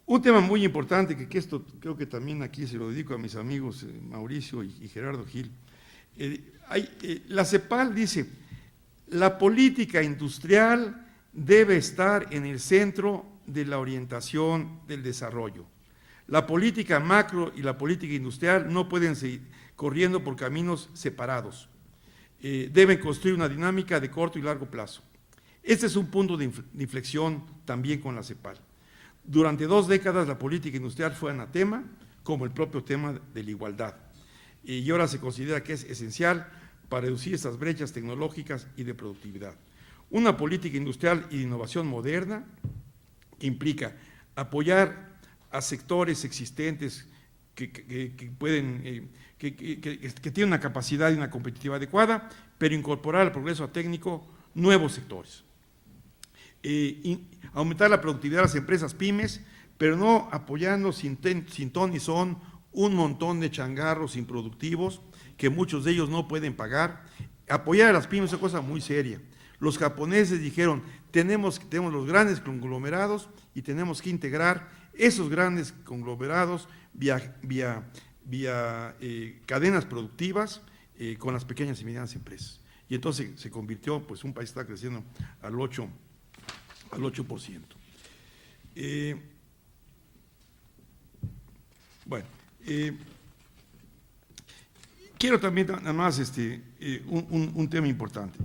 Un tema muy importante, que esto creo que también aquí se lo dedico a mis amigos Mauricio y Gerardo Gil. La CEPAL dice, la política industrial debe estar en el centro de la orientación del desarrollo. La política macro y la política industrial no pueden seguir corriendo por caminos separados. Deben construir una dinámica de corto y largo plazo. Este es un punto de inflexión también con la CEPAL. Durante 2 décadas la política industrial fue anatema, como el propio tema de la igualdad, y ahora se considera que es esencial para reducir estas brechas tecnológicas y de productividad. Una política industrial y de innovación moderna implica apoyar a sectores existentes que tienen una capacidad y una competitividad adecuada, pero incorporar al progreso técnico nuevos sectores. Aumentar la productividad de las empresas pymes, pero no apoyando sin ton ni son un montón de changarros improductivos que muchos de ellos no pueden pagar. Apoyar a las pymes es una cosa muy seria. Los japoneses dijeron, tenemos los grandes conglomerados y tenemos que integrar esos grandes conglomerados vía cadenas productivas con las pequeñas y medianas empresas. Y entonces se convirtió, pues un país está creciendo al 8%. Quiero también nada más un tema importante.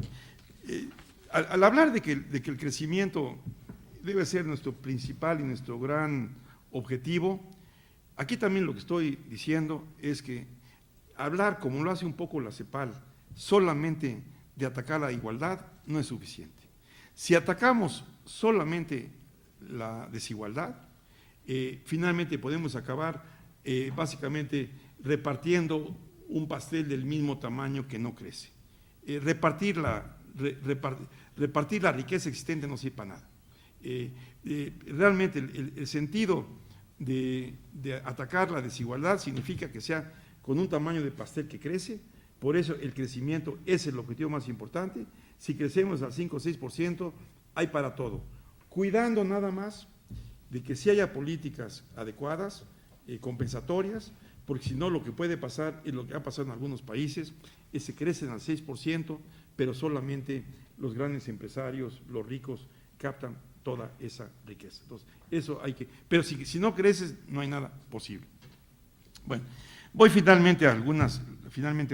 Al hablar de que el crecimiento debe ser nuestro principal y nuestro gran objetivo, aquí también lo que estoy diciendo es que hablar, como lo hace un poco la CEPAL, solamente de atacar la igualdad no es suficiente. Si atacamos solamente la desigualdad, finalmente podemos acabar básicamente repartiendo un pastel del mismo tamaño que no crece. Repartir la riqueza existente no sirve para nada. Realmente el sentido de atacar la desigualdad significa que sea con un tamaño de pastel que crece. Por eso el crecimiento es el objetivo más importante. Si crecemos al 5 o 6%, hay para todo. Cuidando nada más de que sí haya políticas adecuadas, compensatorias, porque si no lo que puede pasar es lo que ha pasado en algunos países, es que crecen al 6%, pero solamente los grandes empresarios, los ricos, captan toda esa riqueza. Entonces, eso hay que… Pero si no creces, no hay nada posible. Bueno, voy finalmente a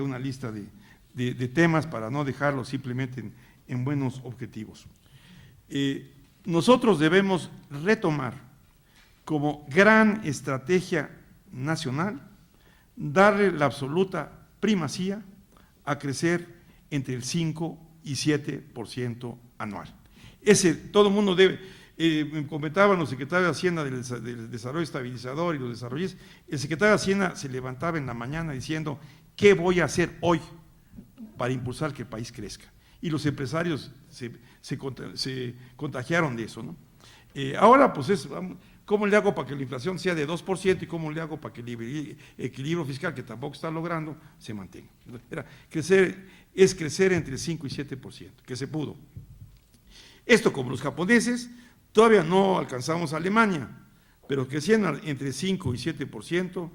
una lista de temas para no dejarlo simplemente en buenos objetivos. Nosotros debemos retomar como gran estrategia nacional, darle la absoluta primacía a crecer entre el 5 y 7% anual. Todo el mundo debe… me comentaban los secretarios de Hacienda del Desarrollo Estabilizador y los desarrollistas, el secretario de Hacienda se levantaba en la mañana diciendo, ¿qué voy a hacer hoy para impulsar que el país crezca? y los empresarios se contagiaron de eso, ¿no? Ahora, pues ¿cómo le hago para que la inflación sea de 2% y cómo le hago para que el equilibrio fiscal, que tampoco está logrando, se mantenga? Es crecer entre 5 y 7%, que se pudo. Esto, como los japoneses, todavía no alcanzamos a Alemania, pero creciendo entre 5 y 7%,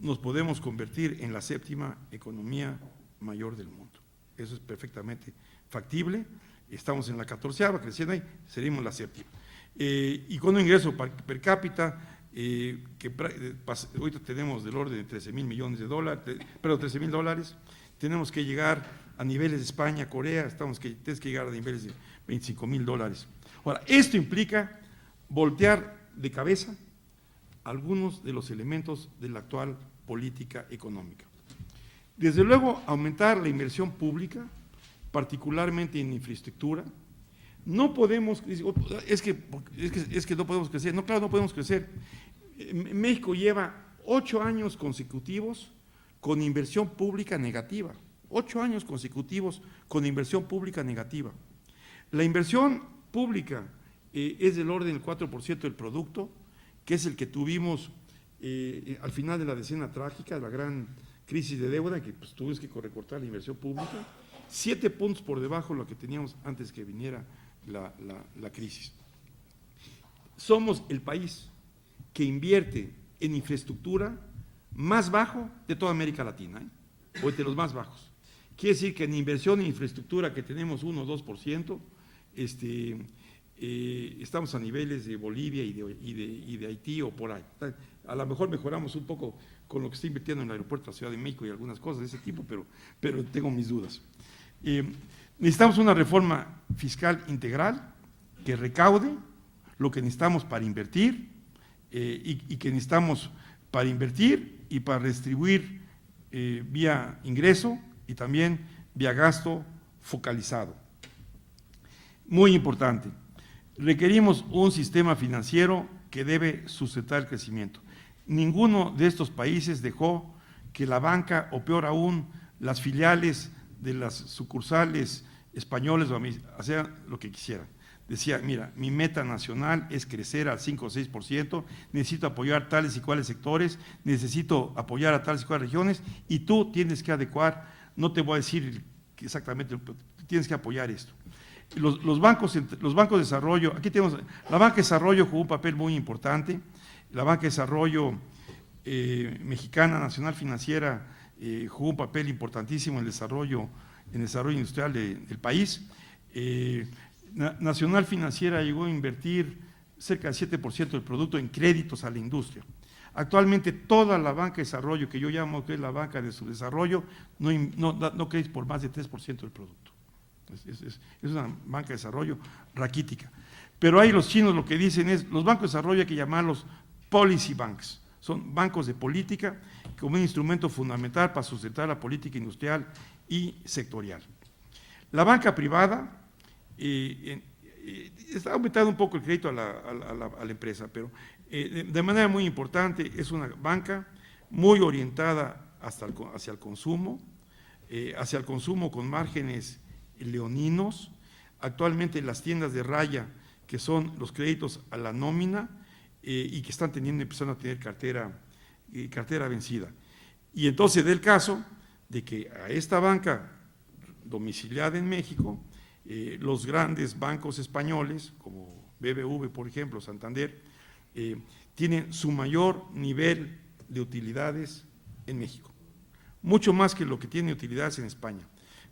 nos podemos convertir en la 7ª economía mayor del mundo. Eso es perfectamente factible. Estamos en la 14ª, creciendo ahí, seríamos la 7ª. Y con un ingreso per cápita que ahorita tenemos del orden de 13,000 millones de dólares, perdón, 13,000 dólares, tenemos que llegar a niveles de España, Corea, tenemos que llegar a niveles de 25,000 dólares. Ahora, esto implica voltear de cabeza algunos de los elementos de la actual política económica. Desde luego, aumentar la inversión pública, particularmente en infraestructura. No podemos, es que no podemos crecer. No, claro, no podemos crecer. México lleva 8 años consecutivos con inversión pública negativa. 8 años consecutivos con inversión pública negativa. La inversión pública es del orden del 4% del producto, que es el que tuvimos al final de la decena trágica, la gran crisis de deuda, que pues, tuvimos que recortar la inversión pública, 7 puntos por debajo de lo que teníamos antes que viniera la crisis. Somos el país que invierte en infraestructura más bajo de toda América Latina, o entre los más bajos. Quiere decir que en inversión en infraestructura, que tenemos 1 o 2%, estamos a niveles de Bolivia y de Haití o por ahí. A lo mejor mejoramos un poco con lo que está invirtiendo en el aeropuerto de la Ciudad de México y algunas cosas de ese tipo, pero tengo mis dudas. Necesitamos una reforma fiscal integral que recaude lo que necesitamos para invertir y que necesitamos para invertir y para redistribuir vía ingreso y también vía gasto focalizado. Muy importante, requerimos un sistema financiero que debe sustentar el crecimiento. Ninguno de estos países dejó que la banca, o peor aún, las filiales de las sucursales españoles hacían lo que quisieran. Decía, mira, mi meta nacional es crecer al 5 o 6%, necesito apoyar tales y cuales sectores, necesito apoyar a tales y cuales regiones, y tú tienes que adecuar, no te voy a decir exactamente, tienes que apoyar esto. Los bancos de desarrollo, aquí tenemos, la banca de desarrollo jugó un papel muy importante, la banca de desarrollo mexicana, Nacional Financiera, jugó un papel importantísimo en el desarrollo industrial del país. Nacional Financiera llegó a invertir cerca del 7% del producto en créditos a la industria. Actualmente toda la banca de desarrollo, que yo llamo que es la banca de su desarrollo, no créditos por más de 3% del producto. Es una banca de desarrollo raquítica. Pero ahí los chinos lo que dicen es, los bancos de desarrollo hay que llamarlos policy banks. Son bancos de política como un instrumento fundamental para sustentar la política industrial y sectorial. La banca privada está aumentando un poco el crédito a la empresa, pero de manera muy importante es una banca muy orientada hacia el consumo con márgenes leoninos. Actualmente las tiendas de raya, que son los créditos a la nómina y que están empezando a tener cartera vencida. Y entonces del caso de que a esta banca domiciliada en México, los grandes bancos españoles, como BBV, por ejemplo, Santander, tienen su mayor nivel de utilidades en México, mucho más que lo que tiene utilidades en España.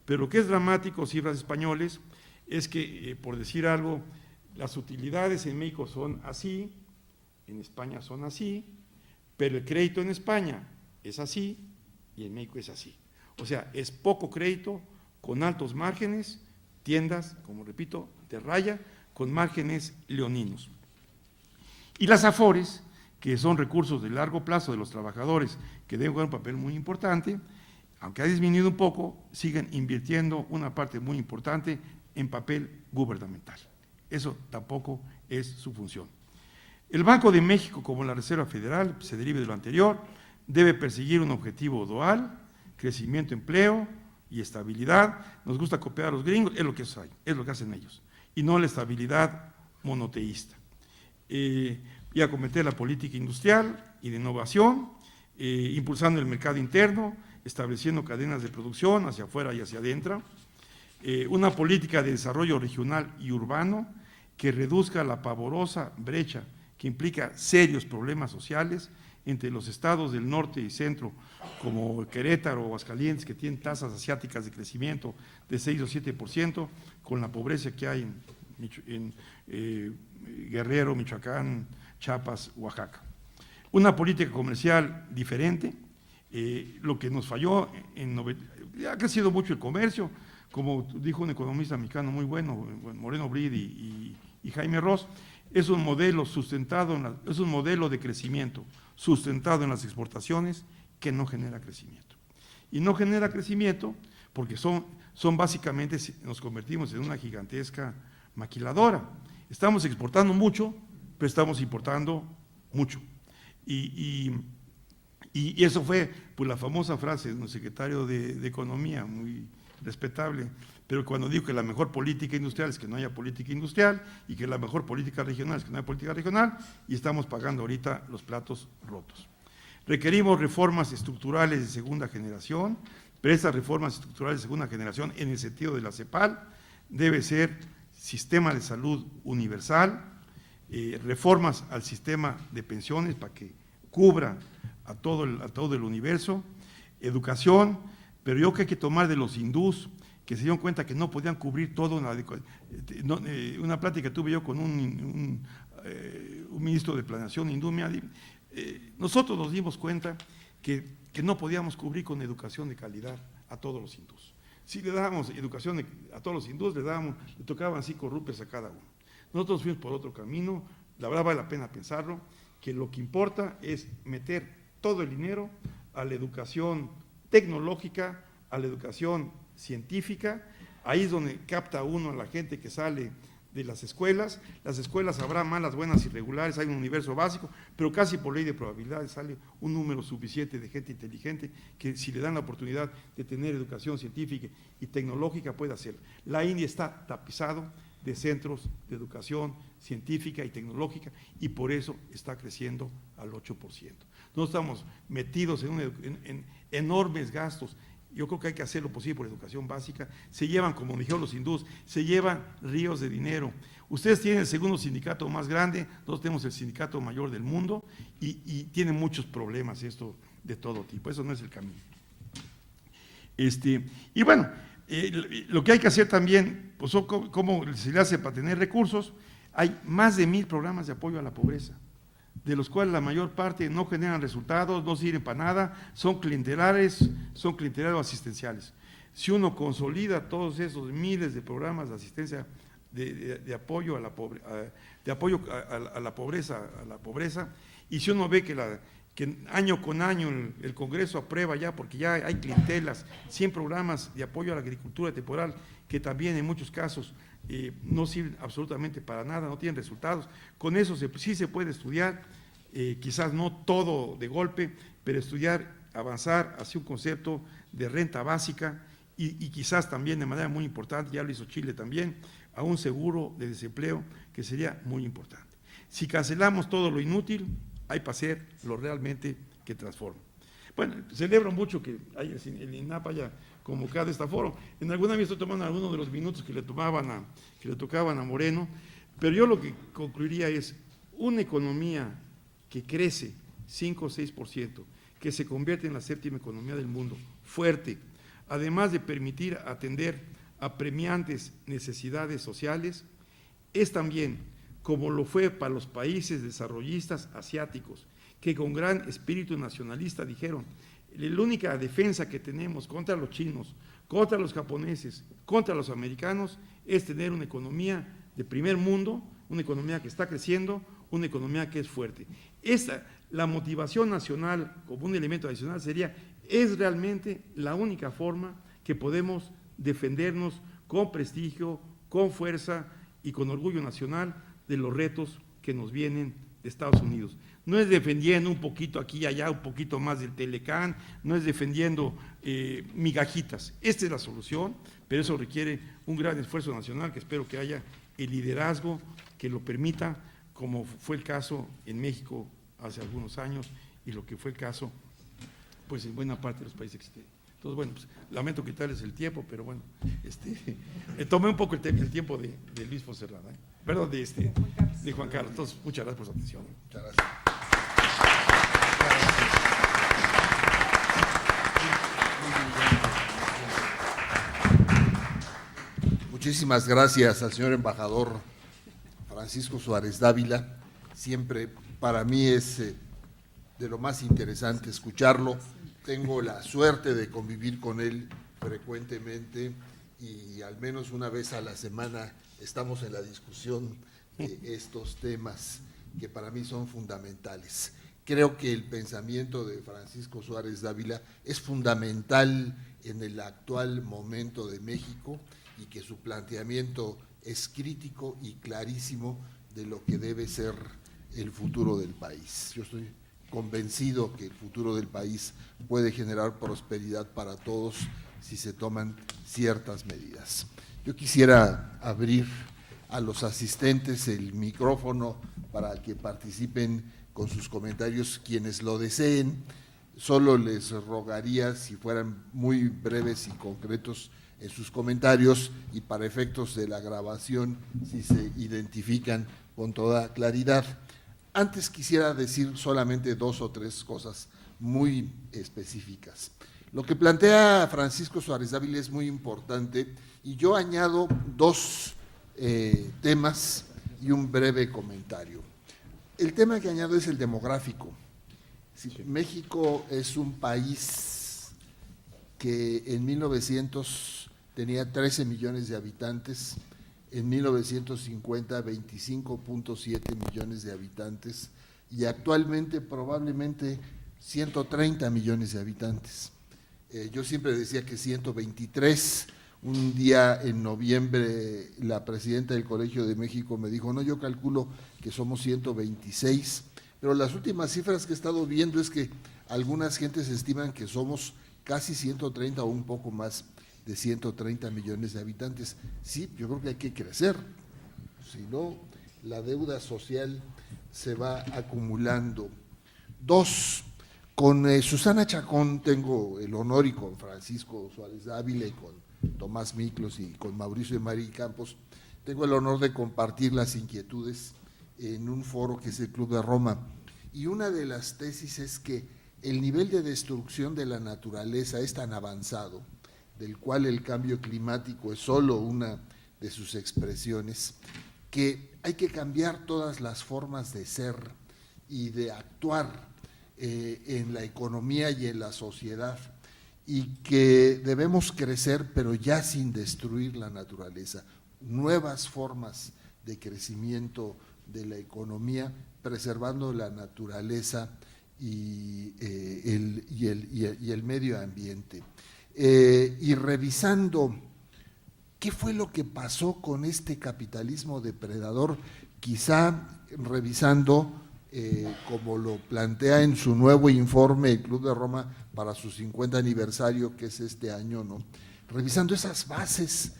Pero lo que es dramático, cifras españoles, es que, por decir algo, las utilidades en México son así, en España son así, pero el crédito en España es así y en México es así. O sea, es poco crédito con altos márgenes, tiendas, como repito, de raya, con márgenes leoninos. Y las AFORES, que son recursos de largo plazo de los trabajadores, que deben jugar un papel muy importante, aunque ha disminuido un poco, siguen invirtiendo una parte muy importante en papel gubernamental. Eso tampoco es su función. El Banco de México, como la Reserva Federal, se deriva de lo anterior, debe perseguir un objetivo dual, crecimiento, empleo, y estabilidad, nos gusta copiar a los gringos, es lo que hay, es lo que hacen ellos, y no la estabilidad monoteísta. Y acometer la política industrial y de innovación, impulsando el mercado interno, estableciendo cadenas de producción hacia afuera y hacia adentro, una política de desarrollo regional y urbano que reduzca la pavorosa brecha que implica serios problemas sociales entre los estados del norte y centro, como Querétaro o Aguascalientes, que tienen tasas asiáticas de crecimiento de 6 o 7%, con la pobreza que hay en Guerrero, Michoacán, Chiapas, Oaxaca. Una política comercial diferente, lo que nos falló, ha crecido mucho el comercio, como dijo un economista mexicano muy bueno, Moreno Brid y Jaime Ross, es un modelo sustentado, es un modelo de crecimiento sustentado en las exportaciones que no genera crecimiento. Y no genera crecimiento porque son básicamente, nos convertimos en una gigantesca maquiladora. Estamos exportando mucho, pero estamos importando mucho. Y eso fue pues, la famosa frase del secretario de Economía, muy respetable, pero cuando dijo que la mejor política industrial es que no haya política industrial y que la mejor política regional es que no haya política regional, y estamos pagando ahorita los platos rotos. Requerimos reformas estructurales de segunda generación, pero estas reformas estructurales de segunda generación, en el sentido de la CEPAL, debe ser sistema de salud universal, reformas al sistema de pensiones para que cubra a todo el universo, educación, pero yo creo que hay que tomar de los hindús, que se dieron cuenta que no podían cubrir todo. Una plática que tuve yo con un ministro de planeación hindú, nosotros nos dimos cuenta que no podíamos cubrir con educación de calidad a todos los hindús. Si le dábamos educación a todos los hindús, le tocaban 5 rupias a cada uno. Nosotros fuimos por otro camino, la verdad vale la pena pensarlo, que lo que importa es meter todo el dinero a la educación tecnológica, a la educación científica. Ahí es donde capta uno a la gente que sale de las escuelas. Las escuelas habrá malas, buenas y regulares, hay un universo básico, pero casi por ley de probabilidades sale un número suficiente de gente inteligente que, si le dan la oportunidad de tener educación científica y tecnológica, puede hacerlo. La India está tapizado de centros de educación científica y tecnológica, y por eso está creciendo al 8%. No estamos metidos en enormes gastos. Yo creo que hay que hacer lo posible por educación básica. Se llevan, como dijeron los hindús, se llevan ríos de dinero. Ustedes tienen el segundo sindicato más grande, nosotros tenemos el sindicato mayor del mundo, y tienen muchos problemas esto de todo tipo. Eso no es el camino. Y bueno, lo que hay que hacer también, pues, ¿cómo se le hace para tener recursos? Hay más de 1000 programas de apoyo a la pobreza, de los cuales la mayor parte no generan resultados, no sirven para nada, son clientelares o asistenciales. Si uno consolida todos esos miles de programas de asistencia, de apoyo a la pobreza, y si uno ve que año con año el Congreso aprueba ya, porque ya hay clientelas, 100 programas de apoyo a la agricultura temporal, que también en muchos casos no sirven absolutamente para nada, no tienen resultados. Con eso sí se puede estudiar, quizás no todo de golpe, pero estudiar, avanzar hacia un concepto de renta básica y quizás también de manera muy importante, ya lo hizo Chile también, a un seguro de desempleo, que sería muy importante. Si cancelamos todo lo inútil, hay para hacer lo realmente que transforma. Bueno, celebro mucho que el INAP haya convocado este foro. En alguna vez estoy tomando algunos de los minutos que le tocaban a Moreno, pero yo lo que concluiría es una economía que crece 5 o 6%, que se convierte en la 7ª economía del mundo, fuerte, además de permitir atender a premiantes necesidades sociales, es también, como lo fue para los países desarrollistas asiáticos, que con gran espíritu nacionalista dijeron: la única defensa que tenemos contra los chinos, contra los japoneses, contra los americanos, es tener una economía de primer mundo, una economía que está creciendo, una economía que es fuerte. La motivación nacional como un elemento adicional es realmente la única forma que podemos defendernos con prestigio, con fuerza y con orgullo nacional de los retos que nos vienen de Estados Unidos. No es defendiendo un poquito aquí y allá, un poquito más del Telecán, no es defendiendo migajitas. Esta es la solución, pero eso requiere un gran esfuerzo nacional, que espero que haya el liderazgo que lo permita, como fue el caso en México hace algunos años y lo que fue el caso pues en buena parte de los países exteriores. Entonces, bueno, pues lamento quitarles el tiempo, pero bueno, tomé un poco el tiempo de Luis Fonserrada, perdón, de Juan Carlos. Entonces, muchas gracias por su atención. Muchas gracias. Muchísimas gracias al señor embajador Francisco Suárez Dávila. Siempre para mí es de lo más interesante escucharlo. Tengo la suerte de convivir con él frecuentemente y al menos una vez a la semana estamos en la discusión de estos temas que para mí son fundamentales. Creo que el pensamiento de Francisco Suárez Dávila es fundamental en el actual momento de México y que su planteamiento es crítico y clarísimo de lo que debe ser el futuro del país. Yo estoy convencido que el futuro del país puede generar prosperidad para todos si se toman ciertas medidas. Yo quisiera abrir a los asistentes el micrófono para que participen con sus comentarios quienes lo deseen. Solo les rogaría si fueran muy breves y concretos en sus comentarios y para efectos de la grabación si se identifican con toda claridad. Antes quisiera decir solamente 2 o 3 cosas muy específicas. Lo que plantea Francisco Suárez Dávila es muy importante y yo añado 2 temas y un breve comentario. El tema que añado es el demográfico. Sí. México es un país que en 1900 tenía 13 millones de habitantes, en 1950 25.7 millones de habitantes y actualmente probablemente 130 millones de habitantes. Yo siempre decía que 123. Un día en noviembre la presidenta del Colegio de México me dijo, no, yo calculo que somos 126, pero las últimas cifras que he estado viendo es que algunas gentes estiman que somos casi 130 o un poco más de 130 millones de habitantes. Sí, yo creo que hay que crecer, si no, la deuda social se va acumulando. 2, con Susana Chacón tengo el honor y con Francisco Suárez Dávila y con Tomás Miklos y con Mauricio de María Campos, tengo el honor de compartir las inquietudes en un foro que es el Club de Roma. Y una de las tesis es que el nivel de destrucción de la naturaleza es tan avanzado, del cual el cambio climático es solo una de sus expresiones, que hay que cambiar todas las formas de ser y de actuar en la economía y en la sociedad, y que debemos crecer, pero ya sin destruir la naturaleza, nuevas formas de crecimiento de la economía, preservando la naturaleza y el medio ambiente. Y revisando qué fue lo que pasó con este capitalismo depredador, quizá revisando, como lo plantea en su nuevo informe el Club de Roma para su 50 aniversario, que es este año, ¿no? Revisando esas bases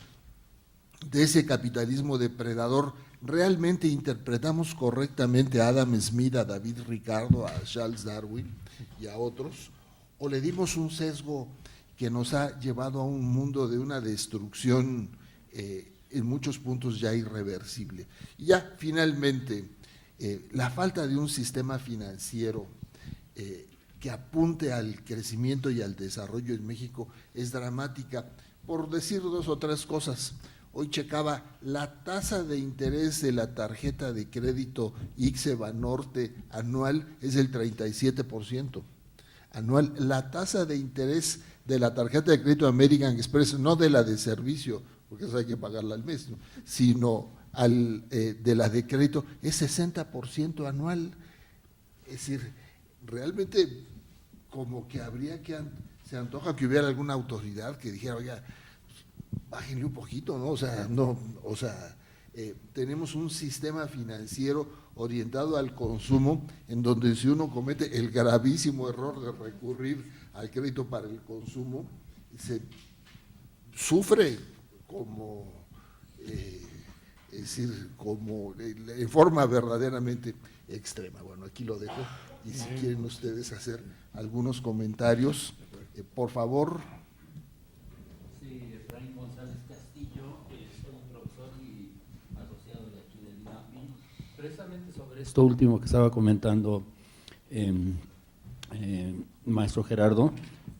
de ese capitalismo depredador, ¿realmente interpretamos correctamente a Adam Smith, a David Ricardo, a Charles Darwin y a otros? ¿O le dimos un sesgo que nos ha llevado a un mundo de una destrucción en muchos puntos ya irreversible? Y ya finalmente, la falta de un sistema financiero que apunte al crecimiento y al desarrollo en México es dramática. Por decir 2 o 3 cosas, hoy checaba la tasa de interés de la tarjeta de crédito ICSE Banorte anual es del 37% anual. La tasa de interés de la tarjeta de crédito American Express, no de la de servicio, porque eso hay que pagarla al mes, ¿no?, sino de la de crédito, es 60% anual. Es decir, realmente como que habría que, se antoja que hubiera alguna autoridad que dijera, oiga, bájenle un poquito, ¿no? O sea, no, o sea, tenemos un sistema financiero orientado al consumo, en donde si uno comete el gravísimo error de recurrir al crédito para el consumo, se sufre como, es decir, como en forma verdaderamente extrema. Bueno, aquí lo dejo, y si quieren ustedes hacer algunos comentarios, por favor. Sí, Efraín González Castillo, soy un profesor y asociado de aquí del INAPI, precisamente sobre esto último que estaba comentando maestro Gerardo,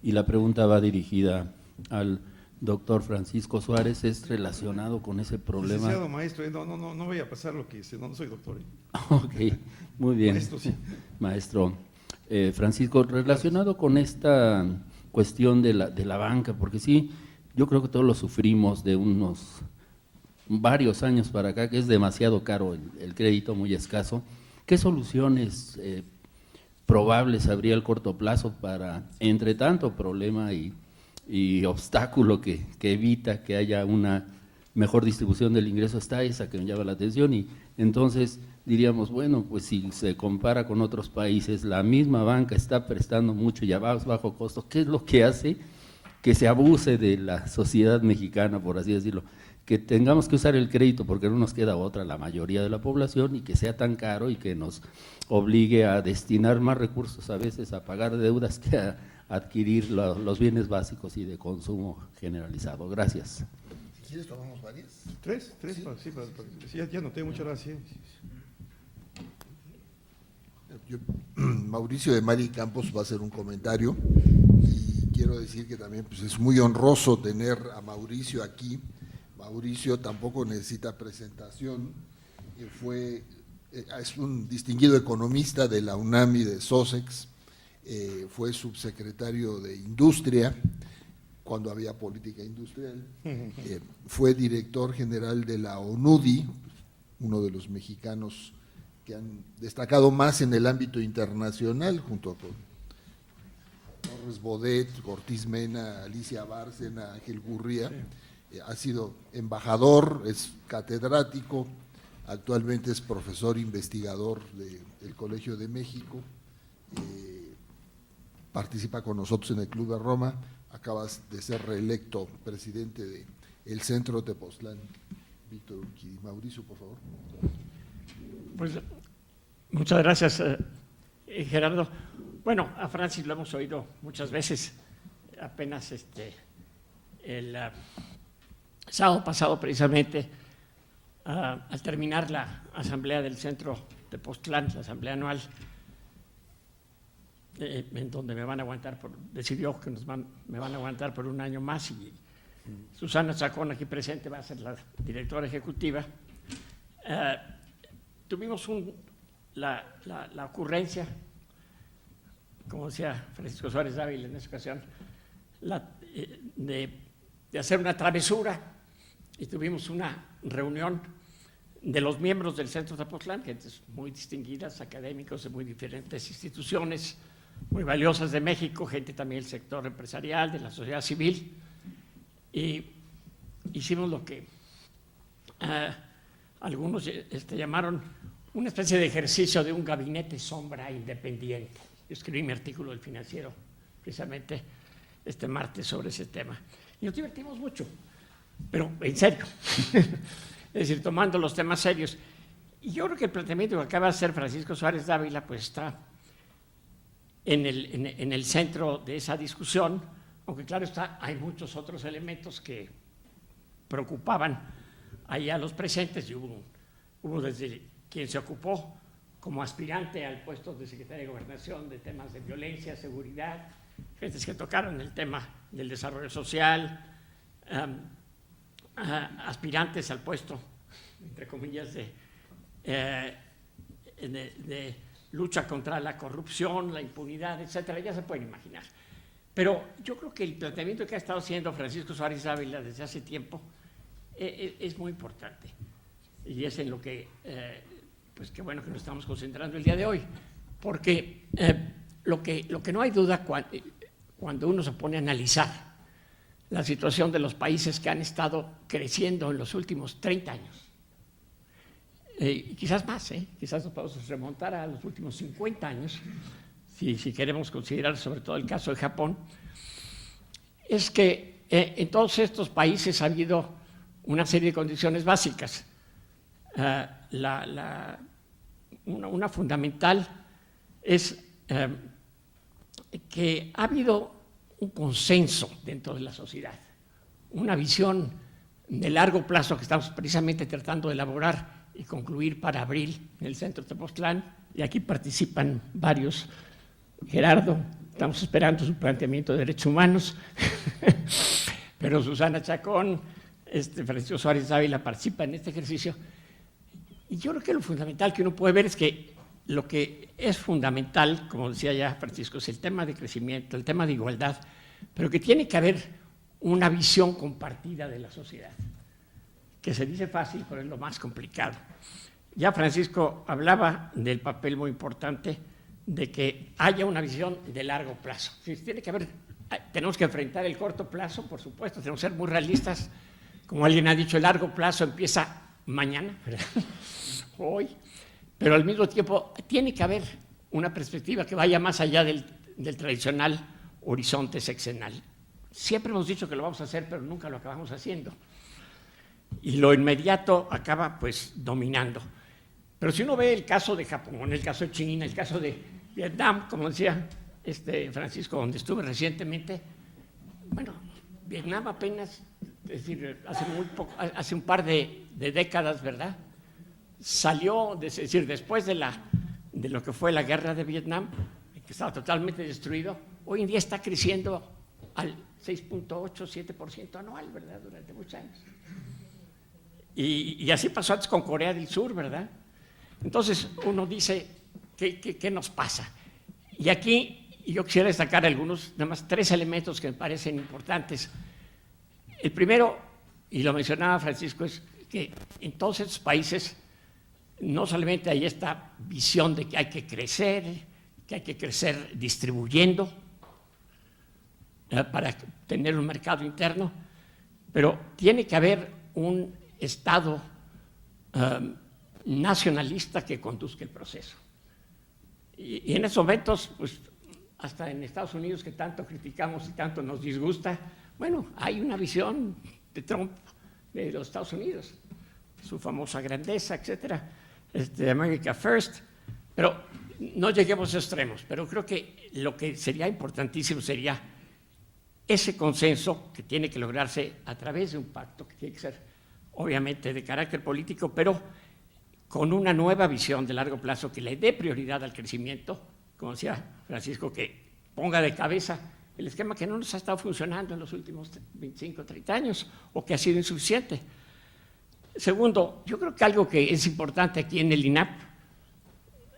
y la pregunta va dirigida al doctor Francisco Suárez, es relacionado con ese problema. Licenciado maestro, no voy a pasar lo que dice, no soy doctor. Ok, muy bien. Maestro, sí. Maestro Francisco, relacionado con esta cuestión de la banca, porque sí, yo creo que todos lo sufrimos de unos varios años para acá, que es demasiado caro el crédito, muy escaso. ¿Qué soluciones probables habría al corto plazo para, entre tanto problema y obstáculo que evita que haya una mejor distribución del ingreso? Está esa que me llama la atención, y entonces diríamos, bueno, pues si se compara con otros países, la misma banca está prestando mucho y a bajo costo. ¿Qué es lo que hace que se abuse de la sociedad mexicana, por así decirlo? Que tengamos que usar el crédito porque no nos queda otra la mayoría de la población, y que sea tan caro y que nos obligue a destinar más recursos a veces a pagar deudas que a adquirir los bienes básicos y de consumo generalizado. Gracias. Si quieres tomamos varias. ¿Tres? Sí, ya noté, muchas gracias. Mauricio de Mari Campos va a hacer un comentario, y quiero decir que también pues, es muy honroso tener a Mauricio aquí. Mauricio tampoco necesita presentación, es un distinguido economista de la UNAM y de Sussex, fue subsecretario de Industria cuando había política industrial, fue director general de la ONUDI, uno de los mexicanos que han destacado más en el ámbito internacional, junto con Torres Bodet, Ortiz Mena, Alicia Bárcena, Ángel Gurría. Ha sido embajador, es catedrático, actualmente es profesor investigador del Colegio de México, participa con nosotros en el Club de Roma, acabas de ser reelecto presidente del Centro Tepoztlán. Víctor Urquidi. Mauricio, por favor. Pues muchas gracias, Gerardo. Bueno, a Francis lo hemos oído muchas veces, apenas el sábado pasado precisamente, al terminar la asamblea del Centro Tepoztlán, la asamblea anual, en donde me van a aguantar, decidió que me van a aguantar por un año más, y Susana Chacón, aquí presente, va a ser la directora ejecutiva. Tuvimos la ocurrencia, como decía Francisco Suárez Dávila en esa ocasión, de hacer una travesura, y tuvimos una reunión de los miembros del Centro Tepoztlán, gentes muy distinguidas, académicos de muy diferentes instituciones, muy valiosas de México, gente también del sector empresarial, de la sociedad civil, y hicimos lo que algunos llamaron una especie de ejercicio de un gabinete sombra independiente. Yo escribí mi artículo del Financiero precisamente este martes sobre ese tema, y nos divertimos mucho, pero en serio, es decir, tomando los temas serios. Y yo creo que el planteamiento que acaba de hacer Francisco Suárez Dávila pues está en el centro de esa discusión, aunque claro está, hay muchos otros elementos que preocupaban ahí a los presentes, y hubo desde quien se ocupó como aspirante al puesto de secretario de Gobernación de temas de violencia, seguridad, gentes que tocaron el tema del desarrollo social, aspirantes al puesto, entre comillas, de lucha contra la corrupción, la impunidad, etcétera, ya se pueden imaginar. Pero yo creo que el planteamiento que ha estado haciendo Francisco Suárez Dávila desde hace tiempo es muy importante, y es en lo que, pues qué bueno que nos estamos concentrando el día de hoy, porque lo que no hay duda cuando uno se pone a analizar la situación de los países que han estado creciendo en los últimos 30 años, quizás más, quizás nos podemos remontar a los últimos 50 años, si queremos considerar sobre todo el caso de Japón, es que en todos estos países ha habido una serie de condiciones básicas. Una fundamental es que ha habido un consenso dentro de la sociedad, una visión de largo plazo que estamos precisamente tratando de elaborar y concluir para abril en el Centro Tepoztlán, y aquí participan varios. Gerardo, estamos esperando su planteamiento de derechos humanos, pero Susana Chacón, Francisco Suárez Dávila participa en este ejercicio. Y yo creo que lo fundamental que uno puede ver es que lo que es fundamental, como decía ya Francisco, es el tema de crecimiento, el tema de igualdad, pero que tiene que haber una visión compartida de la sociedad, que se dice fácil, pero es lo más complicado. Ya Francisco hablaba del papel muy importante de que haya una visión de largo plazo. Tiene que haber, tenemos que enfrentar el corto plazo, por supuesto, tenemos que ser muy realistas. Como alguien ha dicho, el largo plazo empieza mañana, ¿verdad? Hoy, pero al mismo tiempo tiene que haber una perspectiva que vaya más allá del tradicional horizonte sexenal. Siempre hemos dicho que lo vamos a hacer, pero nunca lo acabamos haciendo. Y lo inmediato acaba pues dominando. Pero si uno ve el caso de Japón, el caso de China, el caso de Vietnam, como decía Francisco, donde estuve recientemente, bueno, Vietnam apenas, es decir, hace un par de décadas, ¿verdad? Salió, es decir, después de lo que fue la guerra de Vietnam, que estaba totalmente destruido, hoy en día está creciendo al 6.8-7% anual, ¿verdad? Durante muchos años. Y así pasó antes con Corea del Sur, ¿verdad? Entonces uno dice, ¿qué nos pasa? Y aquí yo quisiera destacar algunos, nada más 3 elementos que me parecen importantes. El primero, y lo mencionaba Francisco, es que en todos estos países no solamente hay esta visión de que hay que crecer distribuyendo para tener un mercado interno, pero tiene que haber un Estado nacionalista que conduzca el proceso. Y en esos momentos, pues hasta en Estados Unidos, que tanto criticamos y tanto nos disgusta, bueno, hay una visión de Trump de los Estados Unidos, su famosa grandeza, etcétera, America First, pero no lleguemos a extremos. Pero creo que lo que sería importantísimo sería ese consenso que tiene que lograrse a través de un pacto que tiene que ser obviamente de carácter político, pero con una nueva visión de largo plazo que le dé prioridad al crecimiento, como decía Francisco, que ponga de cabeza el esquema que no nos ha estado funcionando en los últimos 25 o 30 años o que ha sido insuficiente. Segundo, yo creo que algo que es importante aquí en el INAP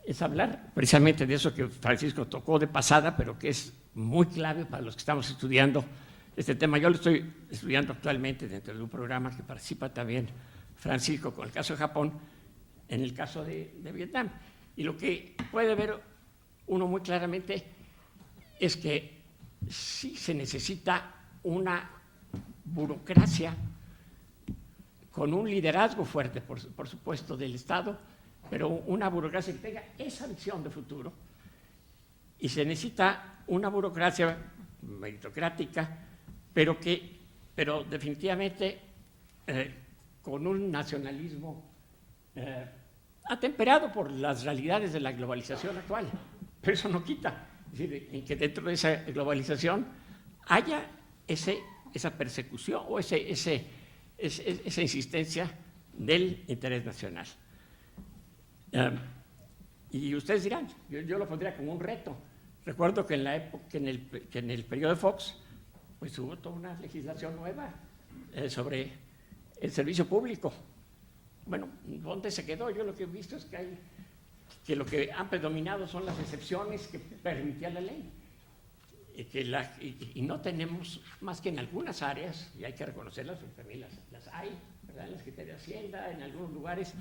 es hablar precisamente de eso que Francisco tocó de pasada, pero que es muy clave para los que estamos estudiando este tema. Yo lo estoy estudiando actualmente dentro de un programa que participa también Francisco con el caso de Japón, en el caso de Vietnam. Y lo que puede ver uno muy claramente es que sí se necesita una burocracia con un liderazgo fuerte, por supuesto, del Estado, pero una burocracia que tenga esa visión de futuro. Y se necesita una burocracia meritocrática, pero definitivamente con un nacionalismo atemperado por las realidades de la globalización actual. Pero eso no quita, es decir, en que dentro de esa globalización haya esa persecución o esa insistencia del interés nacional. Y ustedes dirán, yo lo pondría como un reto. Recuerdo que en la época, que en el periodo de Fox, pues hubo toda una legislación nueva sobre el servicio público. Bueno, ¿dónde se quedó? Yo lo que he visto es que lo que han predominado son las excepciones que permitía la ley. Y no tenemos más que en algunas áreas, y hay que reconocerlas, porque también las hay, ¿verdad? En la Secretaría de Hacienda, en algunos lugares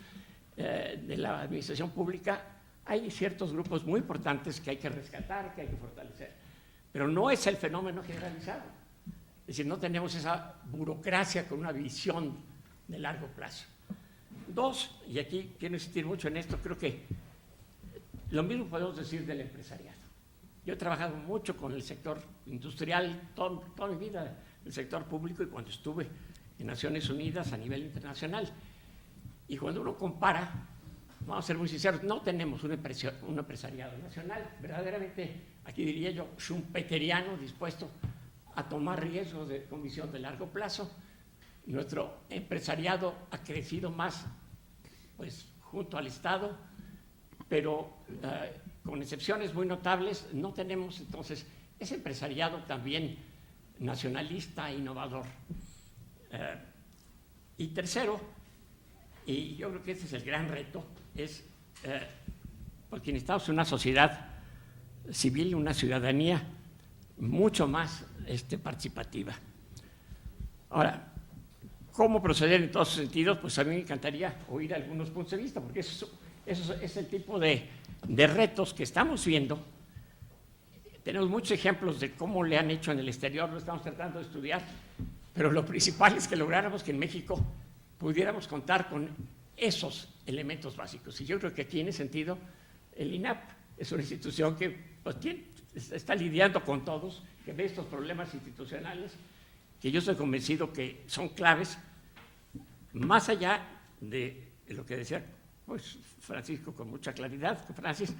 de la administración pública, hay ciertos grupos muy importantes que hay que rescatar, que hay que fortalecer. Pero no es el fenómeno generalizado. Es decir, no tenemos esa burocracia con una visión de largo plazo. Dos, y aquí quiero insistir mucho en esto, creo que lo mismo podemos decir del empresariado. Yo he trabajado mucho con el sector industrial, toda mi vida, el sector público, y cuando estuve en Naciones Unidas a nivel internacional. Y cuando uno compara, vamos a ser muy sinceros, no tenemos un empresariado nacional, verdaderamente, aquí diría yo, schumpeteriano, dispuesto a tomar riesgos con visión de largo plazo. Nuestro empresariado ha crecido más, pues, junto al Estado, pero con excepciones muy notables, no tenemos entonces ese empresariado también nacionalista e innovador. Y tercero, y yo creo que ese es el gran reto, es porque necesitamos una sociedad civil, una ciudadanía mucho más participativa. Ahora, ¿cómo proceder en todos esos sentidos? Pues a mí me encantaría oír algunos puntos de vista, porque eso es el tipo de retos que estamos viendo. Tenemos muchos ejemplos de cómo le han hecho en el exterior, lo estamos tratando de estudiar, pero lo principal es que lográramos que en México pudiéramos contar con esos elementos básicos. Y yo creo que aquí, en ese sentido, el INAP es una institución que pues, está lidiando con todos, que ve estos problemas institucionales, que yo estoy convencido que son claves, más allá de lo que decía pues, Francisco con mucha claridad, Francis,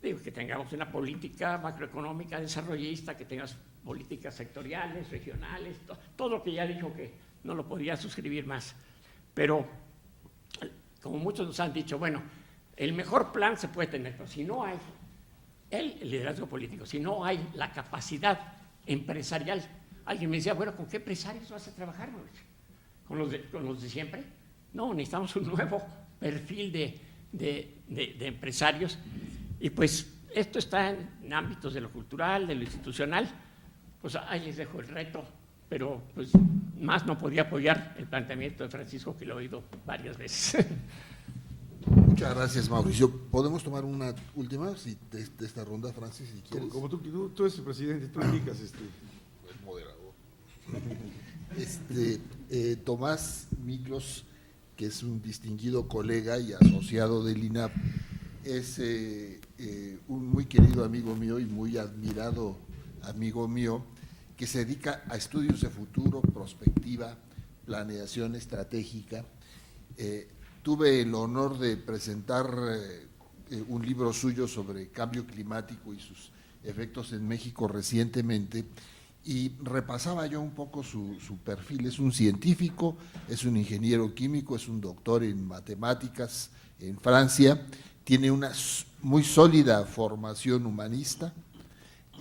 digo, que tengamos una política macroeconómica desarrollista, que tengas políticas sectoriales, regionales, todo lo que ya dijo que no lo podía suscribir más. Pero, como muchos nos han dicho, bueno, el mejor plan se puede tener, pero si no hay el liderazgo político, si no hay la capacidad empresarial, alguien me decía, bueno, ¿con qué empresarios vas a trabajar? ¿Con los de siempre? No, necesitamos un nuevo perfil de empresarios. Y pues esto está en ámbitos de lo cultural, de lo institucional. Pues ahí les dejo el reto, pero pues más no podía apoyar el planteamiento de Francisco, que lo he oído varias veces. Muchas gracias, Mauricio. ¿Podemos tomar una última de esta ronda, Francis, si quieres? Como tú eres el presidente, tú indicas el moderador. Tomás Miklos, que es un distinguido colega y asociado del INAP, es un muy querido amigo mío y muy admirado amigo mío, que se dedica a estudios de futuro, prospectiva, planeación estratégica. Tuve el honor de presentar un libro suyo sobre cambio climático y sus efectos en México recientemente, y repasaba yo un poco su perfil. Es un científico, es un ingeniero químico, es un doctor en matemáticas en Francia, tiene una muy sólida formación humanista,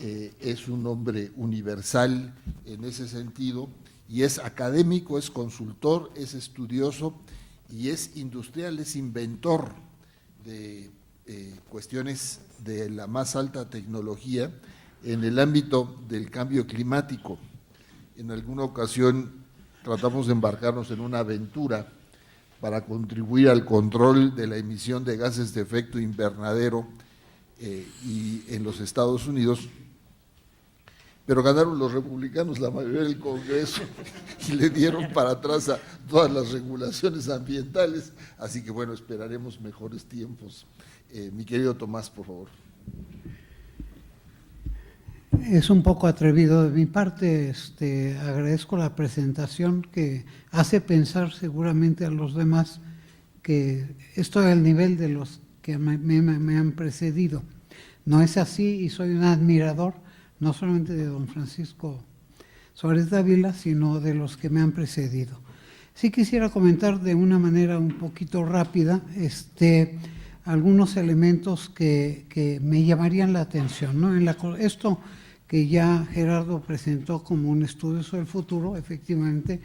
es un hombre universal en ese sentido, y es académico, es consultor, es estudioso y es industrial, es inventor de cuestiones de la más alta tecnología en el ámbito del cambio climático. En alguna ocasión tratamos de embarcarnos en una aventura para contribuir al control de la emisión de gases de efecto invernadero y en los Estados Unidos, pero ganaron los republicanos la mayoría del Congreso y le dieron para atrás a todas las regulaciones ambientales, así que bueno, esperaremos mejores tiempos. Mi querido Tomás, por favor. Es un poco atrevido de mi parte, agradezco la presentación que hace pensar seguramente a los demás que estoy al nivel de los que me han precedido. No es así, y soy un admirador no solamente de don Francisco Suárez Dávila, sino de los que me han precedido. Sí quisiera comentar de una manera un poquito rápida algunos elementos que me llamarían la atención, ¿no? Esto que ya Gerardo presentó como un estudio sobre el futuro, efectivamente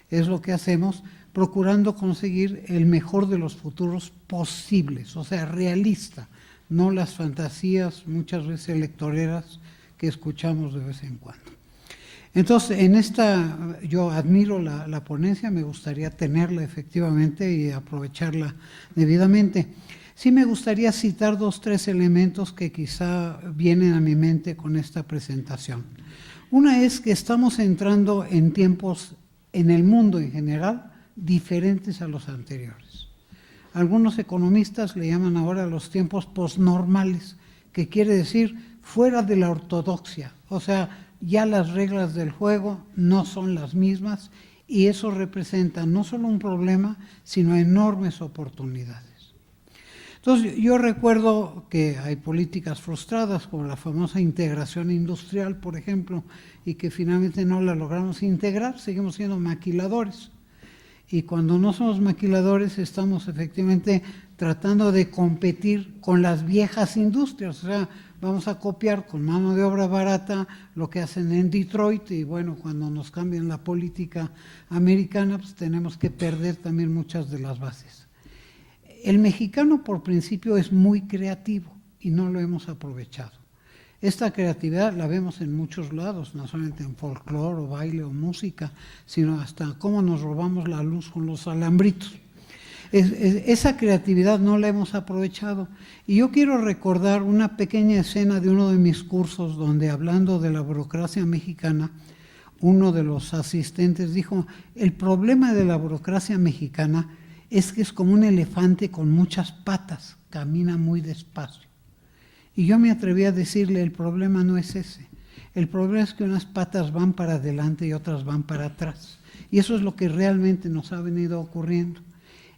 es lo que hacemos, procurando conseguir el mejor de los futuros posibles, o sea, realista, no las fantasías muchas veces electoreras que escuchamos de vez en cuando. Entonces, yo admiro la ponencia, me gustaría tenerla efectivamente y aprovecharla debidamente. Sí me gustaría citar 2 o 3 elementos que quizá vienen a mi mente con esta presentación. Una es que estamos entrando en tiempos, en el mundo en general, diferentes a los anteriores. Algunos economistas le llaman ahora los tiempos posnormales, que quiere decir fuera de la ortodoxia, o sea, ya las reglas del juego no son las mismas y eso representa no solo un problema, sino enormes oportunidades. Entonces, yo recuerdo que hay políticas frustradas, como la famosa integración industrial, por ejemplo, y que finalmente no la logramos integrar, seguimos siendo maquiladores. Y cuando no somos maquiladores, estamos efectivamente tratando de competir con las viejas industrias, o sea, vamos a copiar con mano de obra barata lo que hacen en Detroit y bueno, cuando nos cambian la política americana, pues tenemos que perder también muchas de las bases. El mexicano por principio es muy creativo y no lo hemos aprovechado. Esta creatividad la vemos en muchos lados, no solamente en folclore o baile o música, sino hasta cómo nos robamos la luz con los alambritos. Esa creatividad no la hemos aprovechado. Y yo quiero recordar una pequeña escena de uno de mis cursos donde, hablando de la burocracia mexicana, uno de los asistentes dijo, el problema de la burocracia mexicana es que es como un elefante con muchas patas, camina muy despacio. Y yo me atreví a decirle, el problema no es ese. El problema es que unas patas van para adelante y otras van para atrás. Y eso es lo que realmente nos ha venido ocurriendo.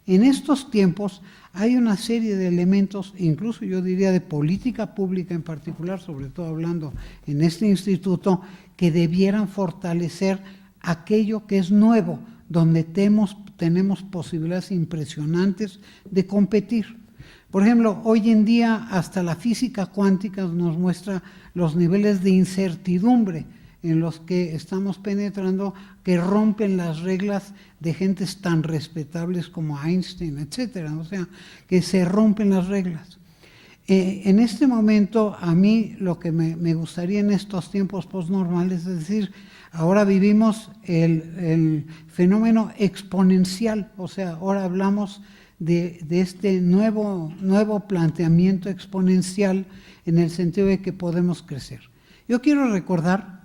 En estos tiempos hay una serie de elementos, incluso yo diría de política pública en particular, sobre todo hablando en este instituto, que debieran fortalecer aquello que es nuevo, donde tenemos posibilidades impresionantes de competir. Por ejemplo, hoy en día hasta la física cuántica nos muestra los niveles de incertidumbre en los que estamos penetrando, que rompen las reglas de gentes tan respetables como Einstein, etcétera. O sea, que se rompen las reglas. En este momento, a mí lo que me gustaría en estos tiempos postnormales es decir, ahora vivimos el fenómeno exponencial, o sea, ahora hablamos de este nuevo planteamiento exponencial en el sentido de que podemos crecer. Yo quiero recordar,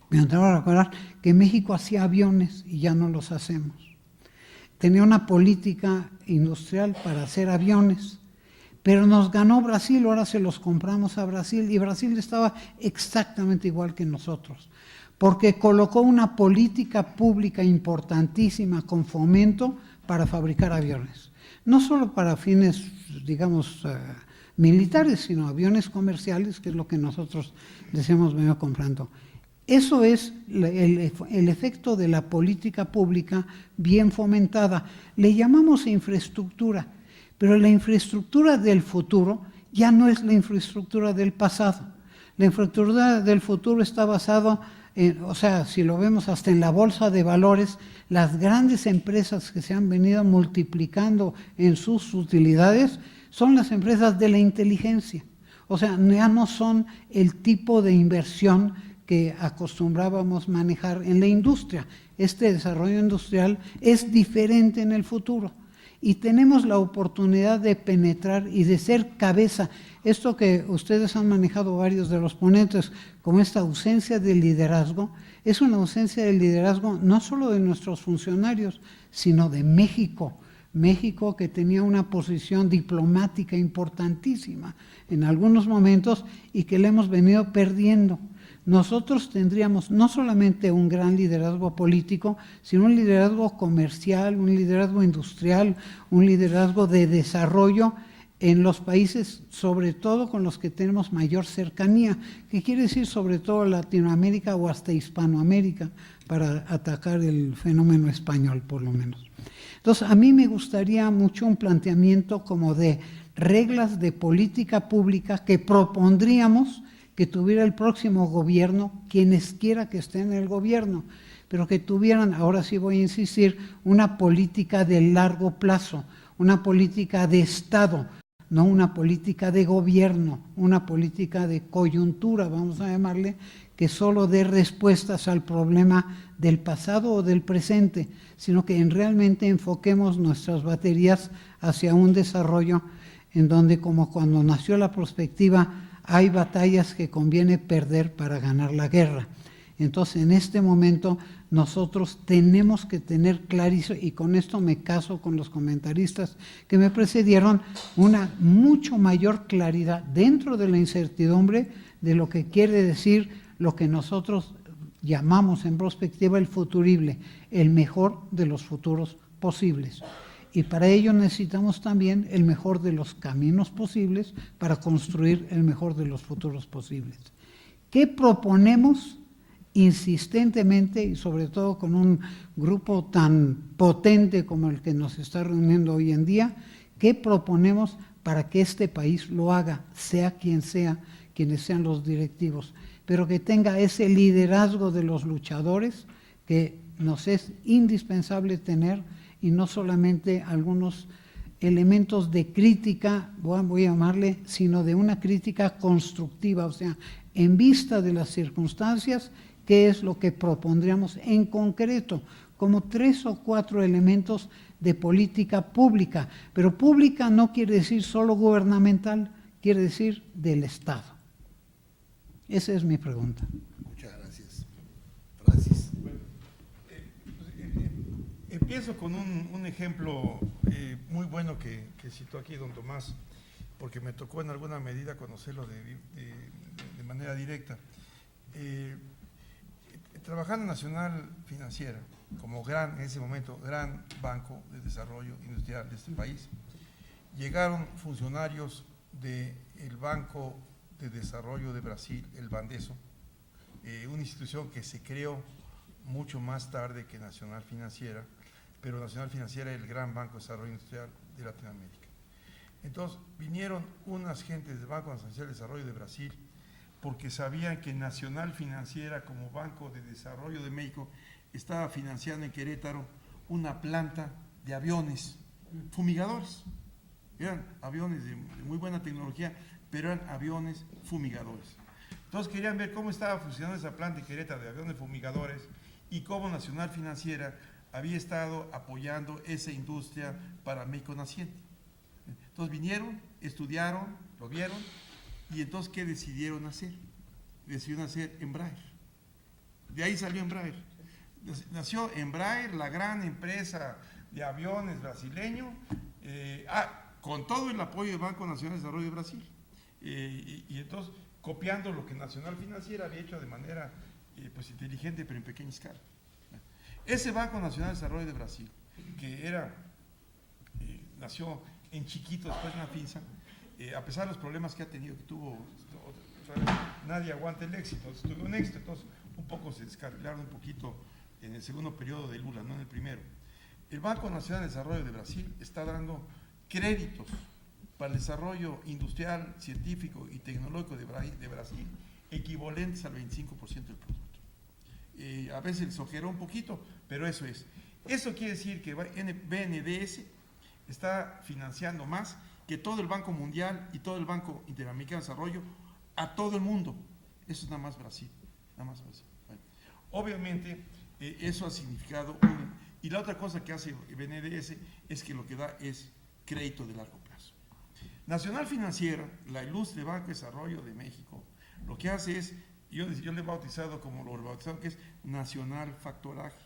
me atrevo a recordar, que México hacía aviones y ya no los hacemos. Tenía una política industrial para hacer aviones, pero nos ganó Brasil, ahora se los compramos a Brasil y Brasil estaba exactamente igual que nosotros, porque colocó una política pública importantísima con fomento para fabricar aviones. No solo para fines, digamos, militares, sino aviones comerciales, que es lo que nosotros les hemos venido comprando. Eso es el efecto de la política pública bien fomentada. Le llamamos infraestructura, pero la infraestructura del futuro ya no es la infraestructura del pasado. La infraestructura del futuro está basada en, o sea, si lo vemos hasta en la bolsa de valores, las grandes empresas que se han venido multiplicando en sus utilidades son las empresas de la inteligencia. O sea, ya no son el tipo de inversión que acostumbrábamos manejar en la industria. Este desarrollo industrial es diferente en el futuro. Y tenemos la oportunidad de penetrar y de ser cabeza. Esto que ustedes han manejado varios de los ponentes, como esta ausencia de liderazgo, es una ausencia de liderazgo no solo de nuestros funcionarios, sino de México. México, que tenía una posición diplomática importantísima en algunos momentos y que le hemos venido perdiendo. Nosotros tendríamos no solamente un gran liderazgo político, sino un liderazgo comercial, un liderazgo industrial, un liderazgo de desarrollo en los países, sobre todo con los que tenemos mayor cercanía, que quiere decir sobre todo Latinoamérica o hasta Hispanoamérica, para atacar el fenómeno español por lo menos. Entonces, a mí me gustaría mucho un planteamiento como de reglas de política pública que propondríamos que tuviera el próximo gobierno, quienes quiera que estén en el gobierno, pero que tuvieran, ahora sí voy a insistir, una política de largo plazo, una política de Estado, no una política de gobierno, una política de coyuntura, vamos a llamarle, que solo dé respuestas al problema del pasado o del presente, sino que realmente enfoquemos nuestras baterías hacia un desarrollo en donde, como cuando nació la perspectiva, hay batallas que conviene perder para ganar la guerra. Entonces, en este momento nosotros tenemos que tener clarísimo, y con esto me caso con los comentaristas que me precedieron, una mucho mayor claridad dentro de la incertidumbre de lo que quiere decir lo que nosotros llamamos en prospectiva el futurible, el mejor de los futuros posibles. Y para ello necesitamos también el mejor de los caminos posibles para construir el mejor de los futuros posibles. ¿Qué proponemos insistentemente y sobre todo con un grupo tan potente como el que nos está reuniendo hoy en día? ¿Qué proponemos para que este país lo haga, sea quienes sean los directivos, pero que tenga ese liderazgo de los luchadores que nos es indispensable tener, y no solamente algunos elementos de crítica, voy a llamarle, sino de una crítica constructiva, o sea, en vista de las circunstancias, qué es lo que propondríamos en concreto, como 3 o 4 elementos de política pública, pero pública no quiere decir solo gubernamental, quiere decir del Estado. Esa es mi pregunta. Muchas gracias. Francis. Empiezo con un ejemplo muy bueno que citó aquí don Tomás, porque me tocó en alguna medida conocerlo de manera directa. Trabajando en Nacional Financiera, como en ese momento, gran banco de desarrollo industrial de este país, llegaron funcionarios del Banco de Desarrollo de Brasil, el Bandeso, una institución que se creó mucho más tarde que Nacional Financiera, pero Nacional Financiera es el gran Banco de Desarrollo Industrial de Latinoamérica. Entonces, vinieron unas gentes del Banco Nacional de Desarrollo de Brasil porque sabían que Nacional Financiera, como Banco de Desarrollo de México, estaba financiando en Querétaro una planta de aviones fumigadores. Eran aviones de muy buena tecnología, pero eran aviones fumigadores. Entonces querían ver cómo estaba funcionando esa planta en Querétaro de aviones fumigadores y cómo Nacional Financiera había estado apoyando esa industria para México naciente. Entonces vinieron, estudiaron, lo vieron, y entonces ¿qué decidieron hacer? Decidieron hacer Embraer. De ahí salió Embraer. Nació Embraer, la gran empresa de aviones brasileño, con todo el apoyo del Banco Nacional de Desarrollo de Brasil. Y entonces copiando lo que Nacional Financiera había hecho de manera pues inteligente, pero en pequeña escala. Ese Banco Nacional de Desarrollo de Brasil, que nació en chiquito después de una pinza, a pesar de los problemas que ha tenido, que tuvo, nadie aguanta el éxito, tuvo un éxito, entonces un poco se descarrilaron un poquito en el segundo periodo de Lula, no en el primero. El Banco Nacional de Desarrollo de Brasil está dando créditos para el desarrollo industrial, científico y tecnológico de Brasil, equivalentes al 25% del producto. A veces exageró un poquito, pero eso es. Eso quiere decir que BNDES está financiando más que todo el Banco Mundial y todo el Banco Interamericano de Desarrollo a todo el mundo. Eso es nada más Brasil. Nada más Brasil. Bueno, obviamente, eso ha significado y la otra cosa que hace BNDES es que lo que da es crédito de largo plazo. Nacional Financiera, la ilustre Banco de Desarrollo de México, lo que hace es, yo le he bautizado como lo he bautizado, que es Nacional Factoraje.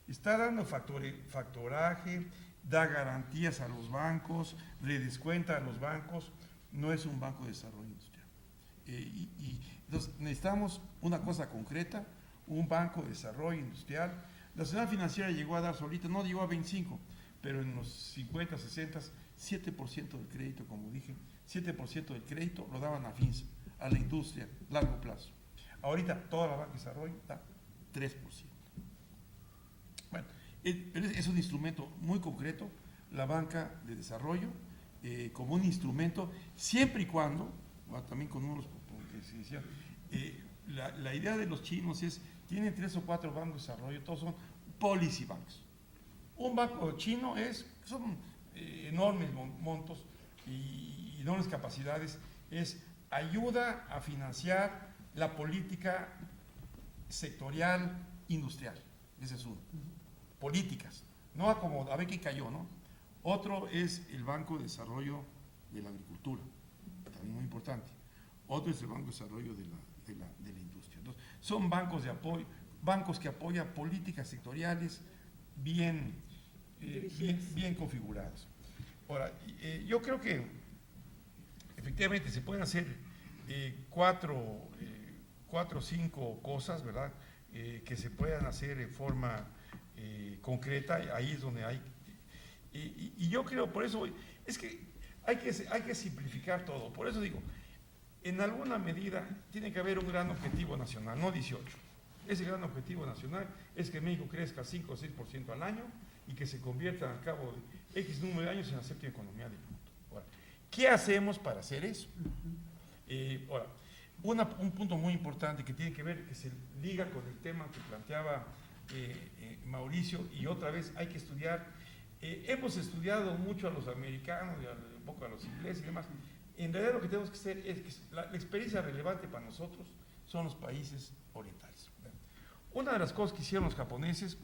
Está dando factoraje, da garantías a los bancos, le descuenta a los bancos, no es un banco de desarrollo industrial. Entonces necesitamos una cosa concreta, un banco de desarrollo industrial. Nacional Financiera llegó a dar solita, no llegó a 25, pero en los 50, 60, 7% del crédito, como dije, 7% del crédito lo daban a FINSA, a la industria, largo plazo. Ahorita toda la banca de desarrollo da 3%. Bueno, es un instrumento muy concreto, la banca de desarrollo, como un instrumento, siempre y cuando, también con unos que se decía, la idea de los chinos es, tienen 3 o 4 bancos de desarrollo, todos son policy banks. Un banco chino son enormes montos y enormes capacidades, ayuda a financiar la política sectorial industrial. Ese es uno. Políticas, no a ver qué cayó, ¿no? Otro es el Banco de Desarrollo de la Agricultura, también muy importante. Otro es el Banco de Desarrollo de la Industria. Entonces, son bancos de apoyo, bancos que apoyan políticas sectoriales bien configuradas. Ahora, yo creo que efectivamente se pueden hacer 4 o 5 cosas, ¿verdad? Que se puedan hacer en forma concreta, ahí es donde hay. Y yo creo, por eso, es que hay que simplificar todo. Por eso digo, en alguna medida tiene que haber un gran objetivo nacional, no 18. Ese gran objetivo nacional es que México crezca 5 o 6% al año y que se convierta al cabo de X número de años en la séptima economía del mundo. Ahora, ¿qué hacemos para hacer eso? Ahora, un punto muy importante que tiene que ver, que se liga con el tema que planteaba Mauricio, y otra vez hay que estudiar. Hemos estudiado mucho a los americanos y un poco a los ingleses y demás. En realidad lo que tenemos que hacer es que la experiencia relevante para nosotros son los países orientales. Una de las cosas que hicieron los japoneses,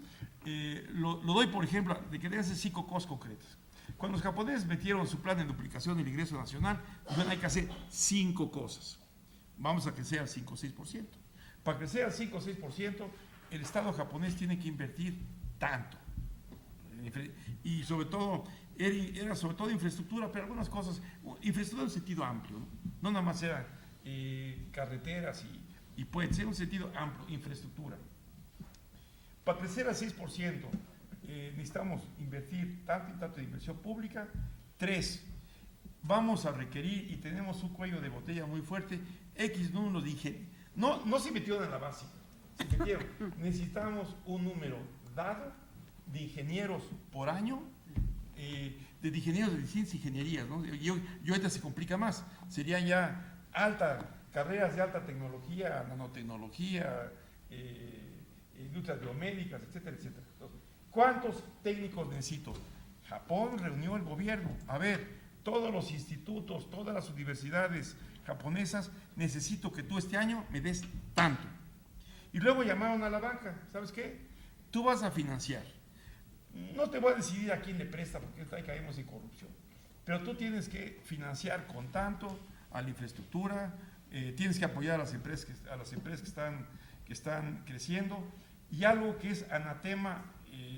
lo doy por ejemplo, de que deben ser 5 cosas concretas. Cuando los japoneses metieron su plan de duplicación del ingreso nacional, dijeron, hay que hacer 5 cosas. Vamos a crecer al 5 o 6%. Para crecer al 5 o 6%, el Estado japonés tiene que invertir tanto. Y sobre todo, era sobre todo infraestructura, pero algunas cosas, infraestructura en sentido amplio, no nada más eran carreteras y puede ser un sentido amplio, infraestructura. Para crecer al 6%, necesitamos invertir tanto y tanto de inversión pública. 3, vamos a requerir, y tenemos un cuello de botella muy fuerte, X número de ingenieros. No se metieron en la básica, se metieron. Necesitamos un número dado de ingenieros por año, de ingenieros de distintas ingenierías, ¿no? Yo ahorita se complica más, serían ya carreras de alta tecnología, nanotecnología, industrias biomédicas, etcétera, etcétera. Entonces, ¿cuántos técnicos necesito? Japón reunió el gobierno, a ver, todos los institutos, todas las universidades japonesas, necesito que tú este año me des tanto. Y luego llamaron a la banca, ¿sabes qué? Tú vas a financiar. No te voy a decidir a quién le presta, porque ahí caemos en corrupción. Pero tú tienes que financiar con tanto a la infraestructura, tienes que apoyar a las empresas que están creciendo, y algo que es anatema,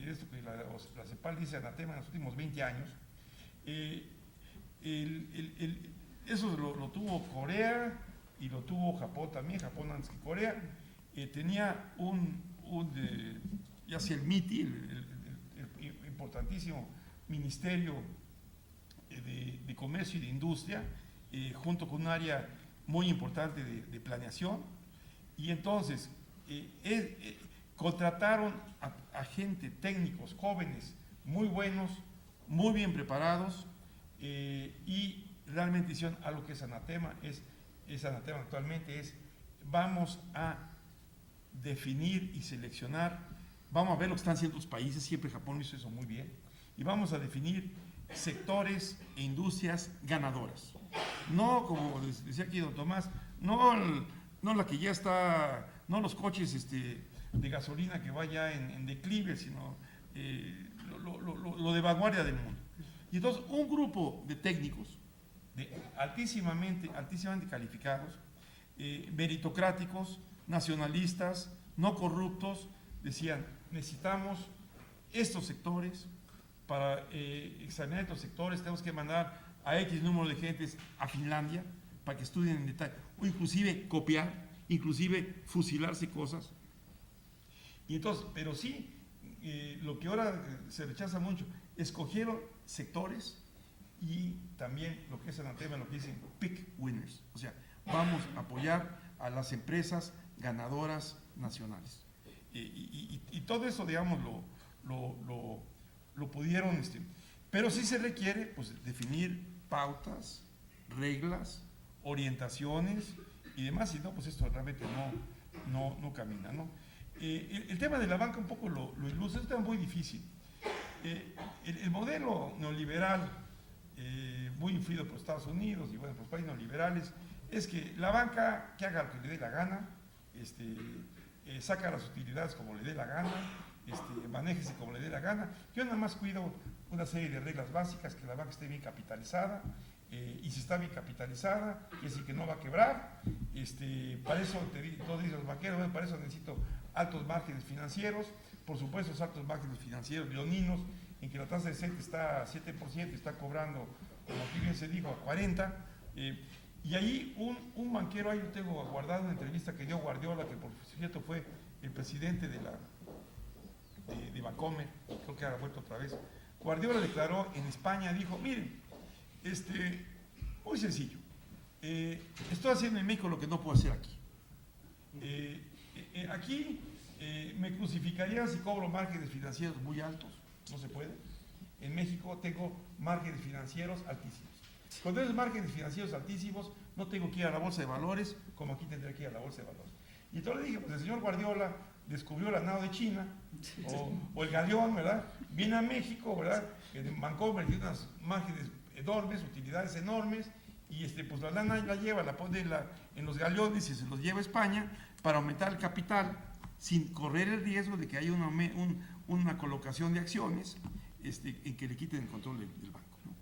esto que la CEPAL dice anatema en los últimos 20 años, eso lo tuvo Corea y lo tuvo Japón también, Japón antes que Corea, tenía ya sea el MITI, el importantísimo Ministerio de Comercio y de Industria, junto con un área muy importante de planeación, y entonces contrataron a gente, técnicos, jóvenes, muy buenos, muy bien preparados, y realmente hicieron algo que es anatema, actualmente vamos a definir y seleccionar, vamos a ver lo que están haciendo los países, siempre Japón hizo eso muy bien, y vamos a definir sectores e industrias ganadoras. No, como decía aquí don Tomás, no la que ya está, no los coches de gasolina que vaya en declive, sino lo de vanguardia del mundo. Y entonces un grupo de técnicos altísimamente calificados, meritocráticos, nacionalistas, no corruptos, decían, necesitamos estos sectores, para examinar estos sectores tenemos que mandar a X número de gentes a Finlandia para que estudien en detalle, o inclusive copiar, inclusive fusilarse cosas. Y entonces, pero sí, lo que ahora se rechaza mucho, escogieron sectores y también lo que es anatema, lo que dicen pick winners, o sea, vamos a apoyar a las empresas ganadoras nacionales. Y todo eso, digamos, lo pudieron, pero sí se requiere pues, definir pautas, reglas, orientaciones y demás, si no, pues esto realmente no camina, ¿no? El tema de la banca un poco lo ilustra, es un tema muy difícil. El modelo neoliberal, muy influido por Estados Unidos y bueno, por los países neoliberales, es que la banca que haga lo que le dé la gana, saca las utilidades como le dé la gana, manéjese como le dé la gana. Yo nada más cuido una serie de reglas básicas, que la banca esté bien capitalizada, y si está bien capitalizada, es decir, que no va a quebrar. Para eso, todos dicen los banqueros, bueno, para eso necesito altos márgenes financieros, por supuesto los altos márgenes financieros leoninos, en que la tasa de CETE está a 7%, está cobrando, como aquí bien se dijo, a 40%, y ahí un banquero, ahí yo tengo guardado una entrevista que dio Guardiola, que por cierto fue el presidente de Bancomer, creo que ha vuelto otra vez. Guardiola declaró en España, dijo, miren, muy sencillo, estoy haciendo en México lo que no puedo hacer aquí. Aquí me crucificarían si cobro márgenes financieros muy altos, no se puede. En México tengo márgenes financieros altísimos. Con esos márgenes financieros altísimos no tengo que ir a la bolsa de valores como aquí tendría que ir a la bolsa de valores. Y entonces le dije, pues el señor Guardiola descubrió la nao de China o el galeón, ¿verdad? Viene a México, ¿verdad? Bancomer tiene unos márgenes enormes, utilidades enormes, y pues la lana la lleva, la pone en los galeones y se los lleva a España para aumentar el capital sin correr el riesgo de que haya una colocación de acciones en que le quiten el control del banco, ¿no?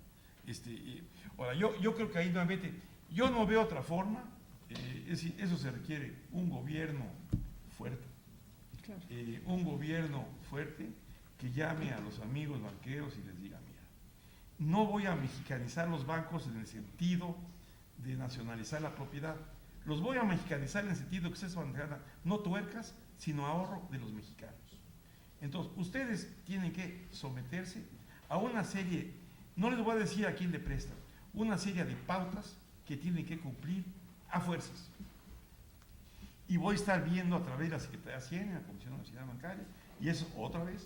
Ahora, yo creo que ahí nuevamente, yo no veo otra forma, es decir, eso se requiere un gobierno fuerte, claro. Un gobierno fuerte que llame a los amigos banqueros y les diga, mira, no voy a mexicanizar los bancos en el sentido de nacionalizar la propiedad, los voy a mexicanizar en el sentido que ustedes van a ganar no tuercas, sino ahorro de los mexicanos. Entonces, ustedes tienen que someterse a una serie, no les voy a decir a quién le prestan, una serie de pautas que tienen que cumplir a fuerzas. Y voy a estar viendo a través de la Secretaría de Hacienda, la Comisión Nacional Bancaria, y eso otra vez.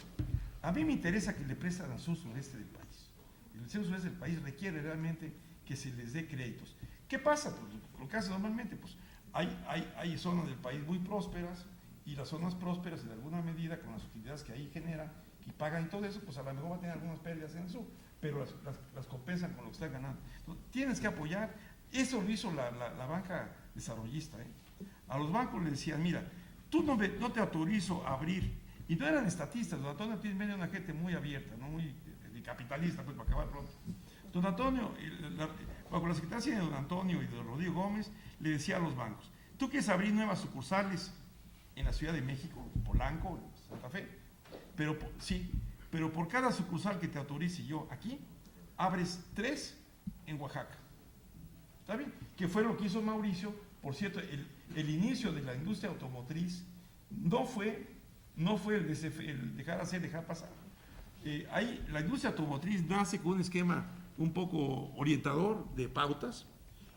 A mí me interesa que le prestan al sur sureste del país. El sur sureste del país requiere realmente que se les dé créditos. ¿Qué pasa? Pues lo que hace normalmente, pues hay zonas del país muy prósperas, y las zonas prósperas, en alguna medida, con las utilidades que ahí generan y pagan y todo eso, pues a lo mejor va a tener algunas pérdidas en el sur, pero las compensan con lo que están ganando. Entonces, tienes que apoyar. Eso lo hizo la banca desarrollista. A los bancos les decían, mira, tú no te autorizo a abrir, y no eran estatistas, don Antonio tiene medio una gente muy abierta, ¿no? Muy capitalista, pues para acabar pronto. Don Antonio, bajo la secretaria de don Antonio y de don Rodrigo Gómez, le decía a los bancos, tú quieres abrir nuevas sucursales en la Ciudad de México, Polanco, Santa Fe, pero por cada sucursal que te autorice yo aquí, abres 3 en Oaxaca. ¿Está bien? Que fue lo que hizo Mauricio. Por cierto, el inicio de la industria automotriz no fue el dejar hacer, dejar pasar. Ahí la industria automotriz nace con un esquema un poco orientador de pautas,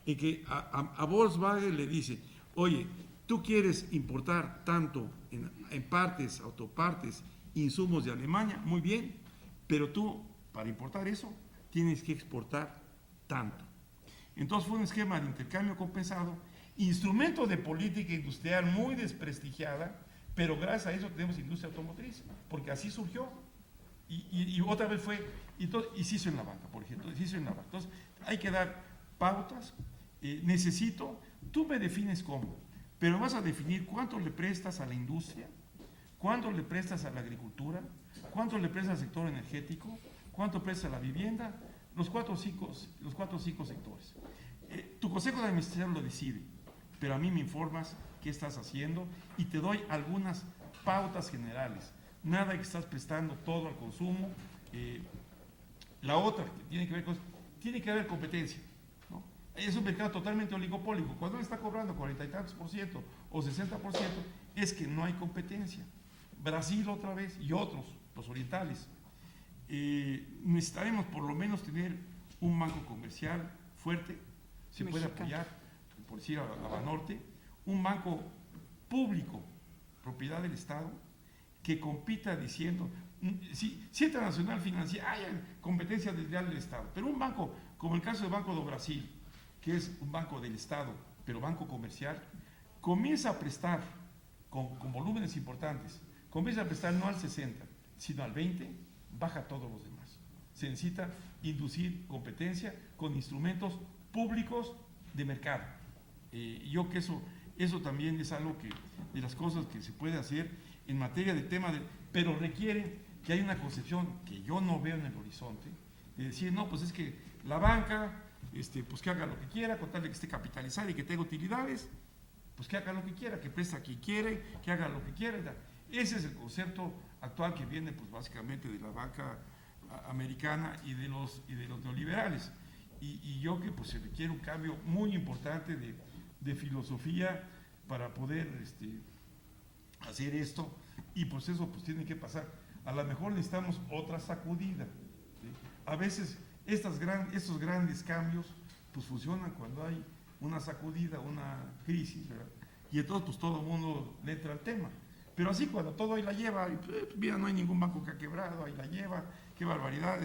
en que a Volkswagen le dice, oye, tú quieres importar tanto en partes, autopartes, insumos de Alemania, muy bien, pero tú, para importar eso, tienes que exportar tanto. Entonces fue un esquema de intercambio compensado, instrumento de política industrial muy desprestigiada, pero gracias a eso tenemos industria automotriz, porque así surgió. Y otra vez fue, y se hizo en la banca, por ejemplo, se hizo en la banca. Entonces hay que dar pautas, tú me defines cómo, pero vas a definir cuánto le prestas a la industria, cuánto le prestas a la agricultura, cuánto le prestas al sector energético, cuánto prestas a la vivienda, los cuatro o cinco sectores. Tu consejo de administración lo decide, pero a mí me informas qué estás haciendo y te doy algunas pautas generales. Nada que estás prestando todo al consumo. La otra que tiene que haber competencia, ¿no? Es un mercado totalmente oligopólico. Cuando él está cobrando 40 y tantos % o 60%, es que no hay competencia. Brasil otra vez y otros, los orientales. Necesitaremos por lo menos tener un banco comercial fuerte, se puede apoyar, por decir a Banorte, un banco público, propiedad del Estado, que compita diciendo, si Internacional Financiera, hay competencia desleal del Estado, pero un banco, como el caso del Banco do Brasil, que es un banco del Estado, pero banco comercial, comienza a prestar con volúmenes importantes, comienza a prestar no al 60, sino al 20, baja todos los demás. Se necesita inducir competencia con instrumentos públicos de mercado. Yo que eso también es algo de las cosas que se puede hacer en materia de pero requiere que haya una concepción que yo no veo en el horizonte, de decir, no, pues es que la banca, pues que haga lo que quiera, con tal de que esté capitalizada y que tenga utilidades, pues que haga lo que quiera, que presta a quien quiere, que haga lo que quiera. Ese es el concepto actual que viene pues básicamente de la banca americana y de los neoliberales. Y yo que pues se requiere un cambio muy importante de filosofía para poder hacer esto, y pues eso pues tiene que pasar. A lo mejor necesitamos otra sacudida, ¿sí? A veces estos grandes cambios pues funcionan cuando hay una sacudida, una crisis, ¿verdad? Y entonces pues todo el mundo le entra al tema. Pero así cuando todo ahí la lleva, y, pues, mira, no hay ningún banco que ha quebrado, ahí la lleva, qué barbaridad,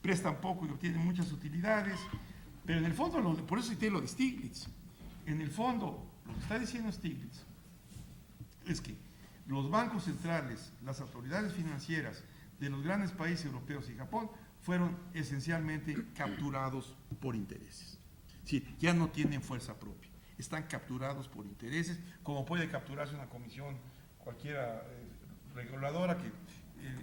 prestan poco y obtienen muchas utilidades. Pero en el fondo, por eso cité lo de Stiglitz, en el fondo lo que está diciendo Stiglitz es que los bancos centrales, las autoridades financieras de los grandes países europeos y Japón fueron esencialmente capturados por intereses. Sí, ya no tienen fuerza propia, están capturados por intereses, como puede capturarse una comisión cualquiera reguladora que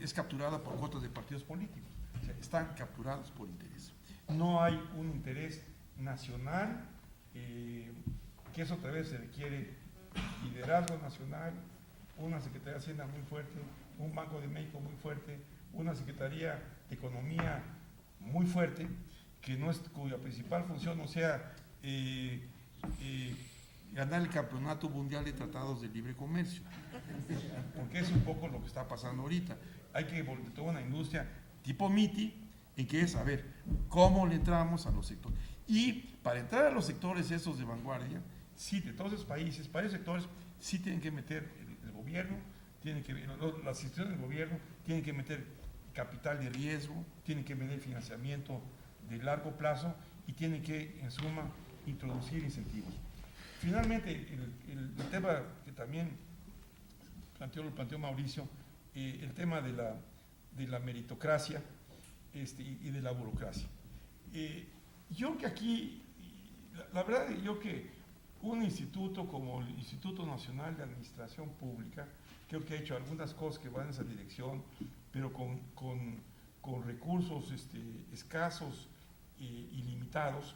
es capturada por cuotas de partidos políticos. O sea, están capturados por interés. No hay un interés nacional, que eso otra vez se requiere liderazgo nacional, una Secretaría de Hacienda muy fuerte, un Banco de México muy fuerte, una Secretaría de Economía muy fuerte, cuya principal función no sea ganar el campeonato mundial de tratados de libre comercio, porque es un poco lo que está pasando ahorita. Hay que volver toda una industria tipo MITI, en que es, a ver, ¿cómo le entramos a los sectores? Y para entrar a los sectores esos de vanguardia, sí, de todos esos países, para esos sectores, sí tienen que meter el gobierno, las instituciones del gobierno tienen que meter capital de riesgo, tienen que meter financiamiento de largo plazo y tienen que, en suma, introducir incentivos. Finalmente, el tema que también lo planteó Mauricio, el tema de la meritocracia y de la burocracia. Yo que aquí, la verdad, yo que un instituto como el Instituto Nacional de Administración Pública, creo que ha hecho algunas cosas que van en esa dirección, pero con recursos escasos y limitados,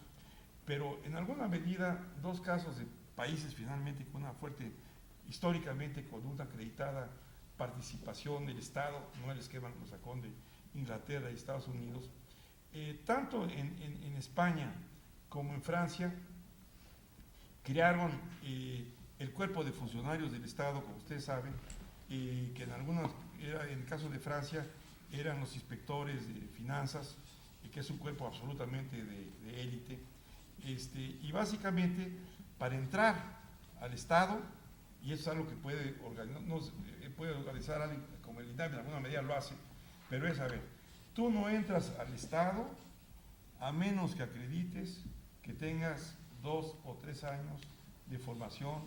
pero en alguna medida dos casos de países finalmente con una fuerte, históricamente con una acreditada participación del Estado, no el esquema anglosajón de Inglaterra y Estados Unidos, tanto en España como en Francia, crearon el cuerpo de funcionarios del Estado, como ustedes saben, que en el caso de Francia, eran los inspectores de finanzas, que es un cuerpo absolutamente de élite, y básicamente para entrar al Estado, y eso es algo que puede organizar alguien como el INAH, de alguna medida lo hace, pero es, a ver, tú no entras al Estado a menos que acredites que tengas 2 o 3 años de formación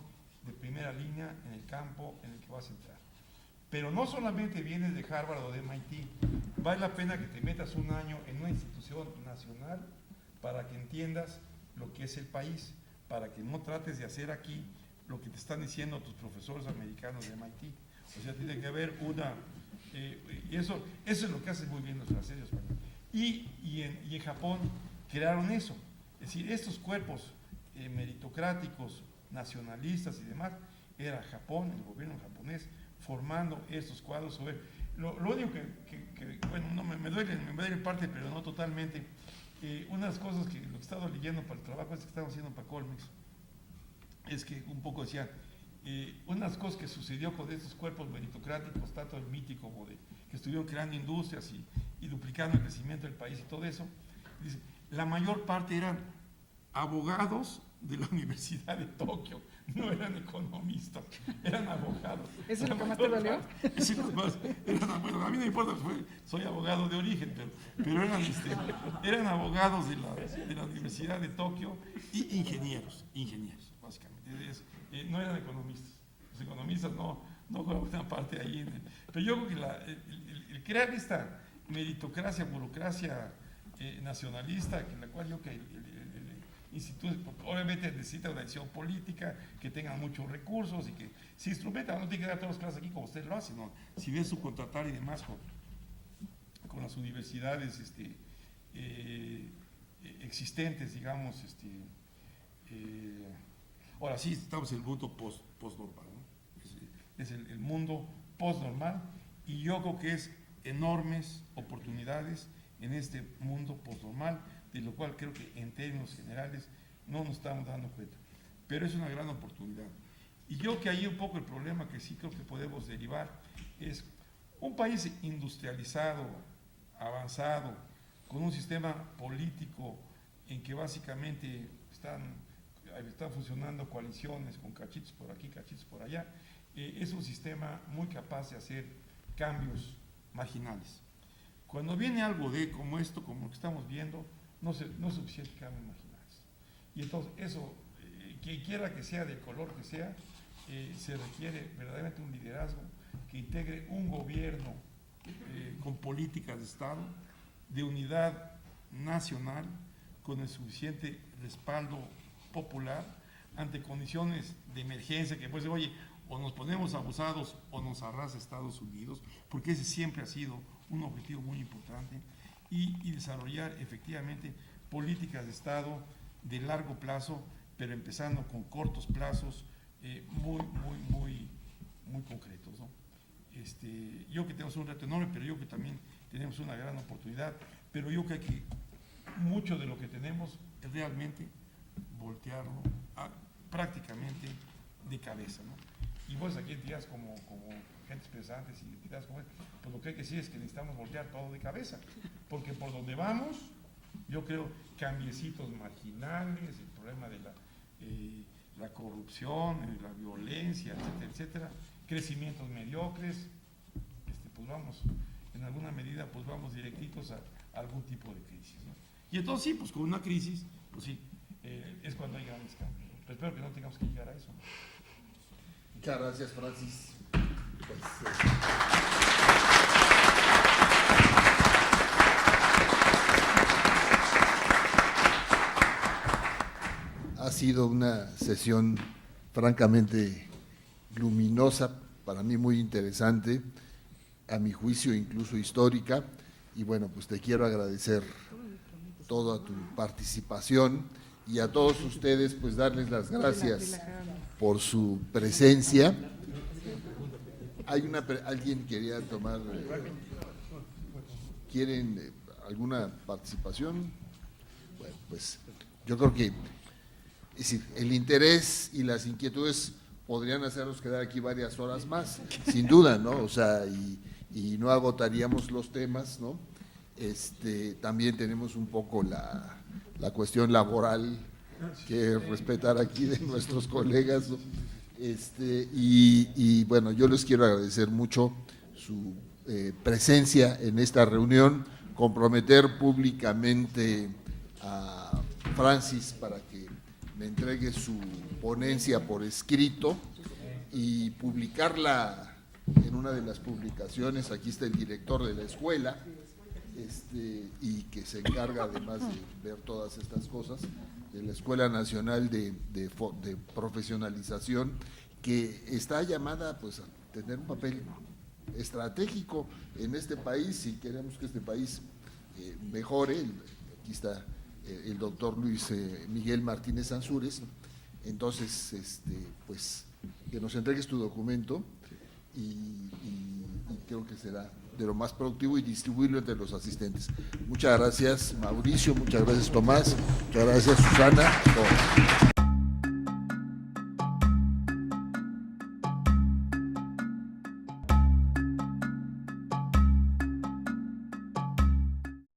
de primera línea en el campo en el que vas a entrar. Pero no solamente vienes de Harvard o de MIT, vale la pena que te metas un año en una institución nacional para que entiendas lo que es el país, para que no trates de hacer aquí lo que te están diciendo tus profesores americanos de MIT. O sea, tiene que haber y eso es lo que hacen muy bien los franceses españoles. Y en Japón crearon eso. Es decir, estos cuerpos meritocráticos, nacionalistas y demás, era Japón, el gobierno japonés, formando estos cuadros. Lo único que bueno, no, me duele en parte, pero no totalmente. Unas cosas que lo que he estado leyendo para el trabajo que estamos haciendo para Colmex, es que un poco decía, unas cosas que sucedió con estos cuerpos meritocráticos, tanto el MITI como que estuvieron creando industrias y duplicando el crecimiento del país y todo eso, dice, la mayor parte eran abogados de la Universidad de Tokio, no eran economistas, eran abogados. ¿Eso es lo que más te dolió? Bueno, a mí no me importa, soy abogado de origen, pero eran abogados de la Universidad de Tokio y ingenieros, básicamente. No eran economistas. Los economistas no juegan una parte ahí. Pero yo creo que el crear esta meritocracia, burocracia nacionalista, en la cual yo que el instituto, obviamente necesita una decisión política, que tengan muchos recursos y que se instrumenta, no tiene que dar todas las clases aquí como usted lo hace, ¿no? Si bien subcontratar y demás con las universidades existentes, digamos, Ahora sí, estamos en el mundo post-normal, ¿no? Es el mundo post-normal, y yo creo que es enormes oportunidades en este mundo post-normal, de lo cual creo que en términos generales no nos estamos dando cuenta. Pero es una gran oportunidad. Y yo creo que ahí un poco el problema que sí creo que podemos derivar es un país industrializado, avanzado, con un sistema político en que básicamente están funcionando coaliciones con cachitos por aquí, cachitos por allá. Es un sistema muy capaz de hacer cambios marginales. Cuando viene algo como esto, como lo que estamos viendo, no es suficiente cambios marginales. Y entonces eso, quien quiera que sea, del color que sea, se requiere verdaderamente un liderazgo que integre un gobierno con políticas de Estado, de unidad nacional, con el suficiente respaldo popular ante condiciones de emergencia que puede ser, oye, o nos ponemos abusados o nos arrasa Estados Unidos, porque ese siempre ha sido un objetivo muy importante, y desarrollar efectivamente políticas de Estado de largo plazo, pero empezando con cortos plazos muy concretos, ¿no? Yo creo que tenemos un reto enorme, pero yo creo que también tenemos una gran oportunidad, pero yo creo que mucho de lo que tenemos es realmente voltearlo prácticamente de cabeza, ¿no? Y vos aquí entidades como gentes pensantes y entidades como pues lo que hay que decir es que necesitamos voltear todo de cabeza, porque por donde vamos, yo creo, cambiecitos marginales, el problema de la corrupción, la violencia, etcétera, etcétera, crecimientos mediocres, pues vamos, en alguna medida, pues vamos directitos a algún tipo de crisis, ¿no? Y entonces sí, pues con una crisis, pues sí, es cuando hay grandes cambios, ¿no? Pero espero que no tengamos que llegar a eso, ¿no? Muchas gracias, Francis. Pues, ha sido una sesión francamente luminosa, para mí muy interesante, a mi juicio incluso histórica, y bueno, pues te quiero agradecer toda tu participación, y a todos ustedes pues darles las gracias por su presencia. ¿Alguien quería tomar? ¿Quieren alguna participación? Bueno, pues yo creo que es decir, el interés y las inquietudes podrían hacernos quedar aquí varias horas más, sin duda, ¿no? O sea, y no agotaríamos los temas, ¿no? También tenemos un poco la cuestión laboral que respetar aquí de nuestros colegas, ¿no? Y bueno, yo les quiero agradecer mucho su presencia en esta reunión, comprometer públicamente a Francis para que me entregue su ponencia por escrito y publicarla en una de las publicaciones. Aquí está el director de la escuela, y que se encarga además de ver todas estas cosas, de la Escuela Nacional de Profesionalización, que está llamada pues a tener un papel estratégico en este país si queremos que este país mejore. Aquí está el doctor Luis Miguel Martínez Ansúrez. Entonces, pues que nos entregues tu documento y creo que será de lo más productivo y distribuirlo entre los asistentes. Muchas gracias, Mauricio, muchas gracias, Tomás, muchas gracias, Susana, a todos.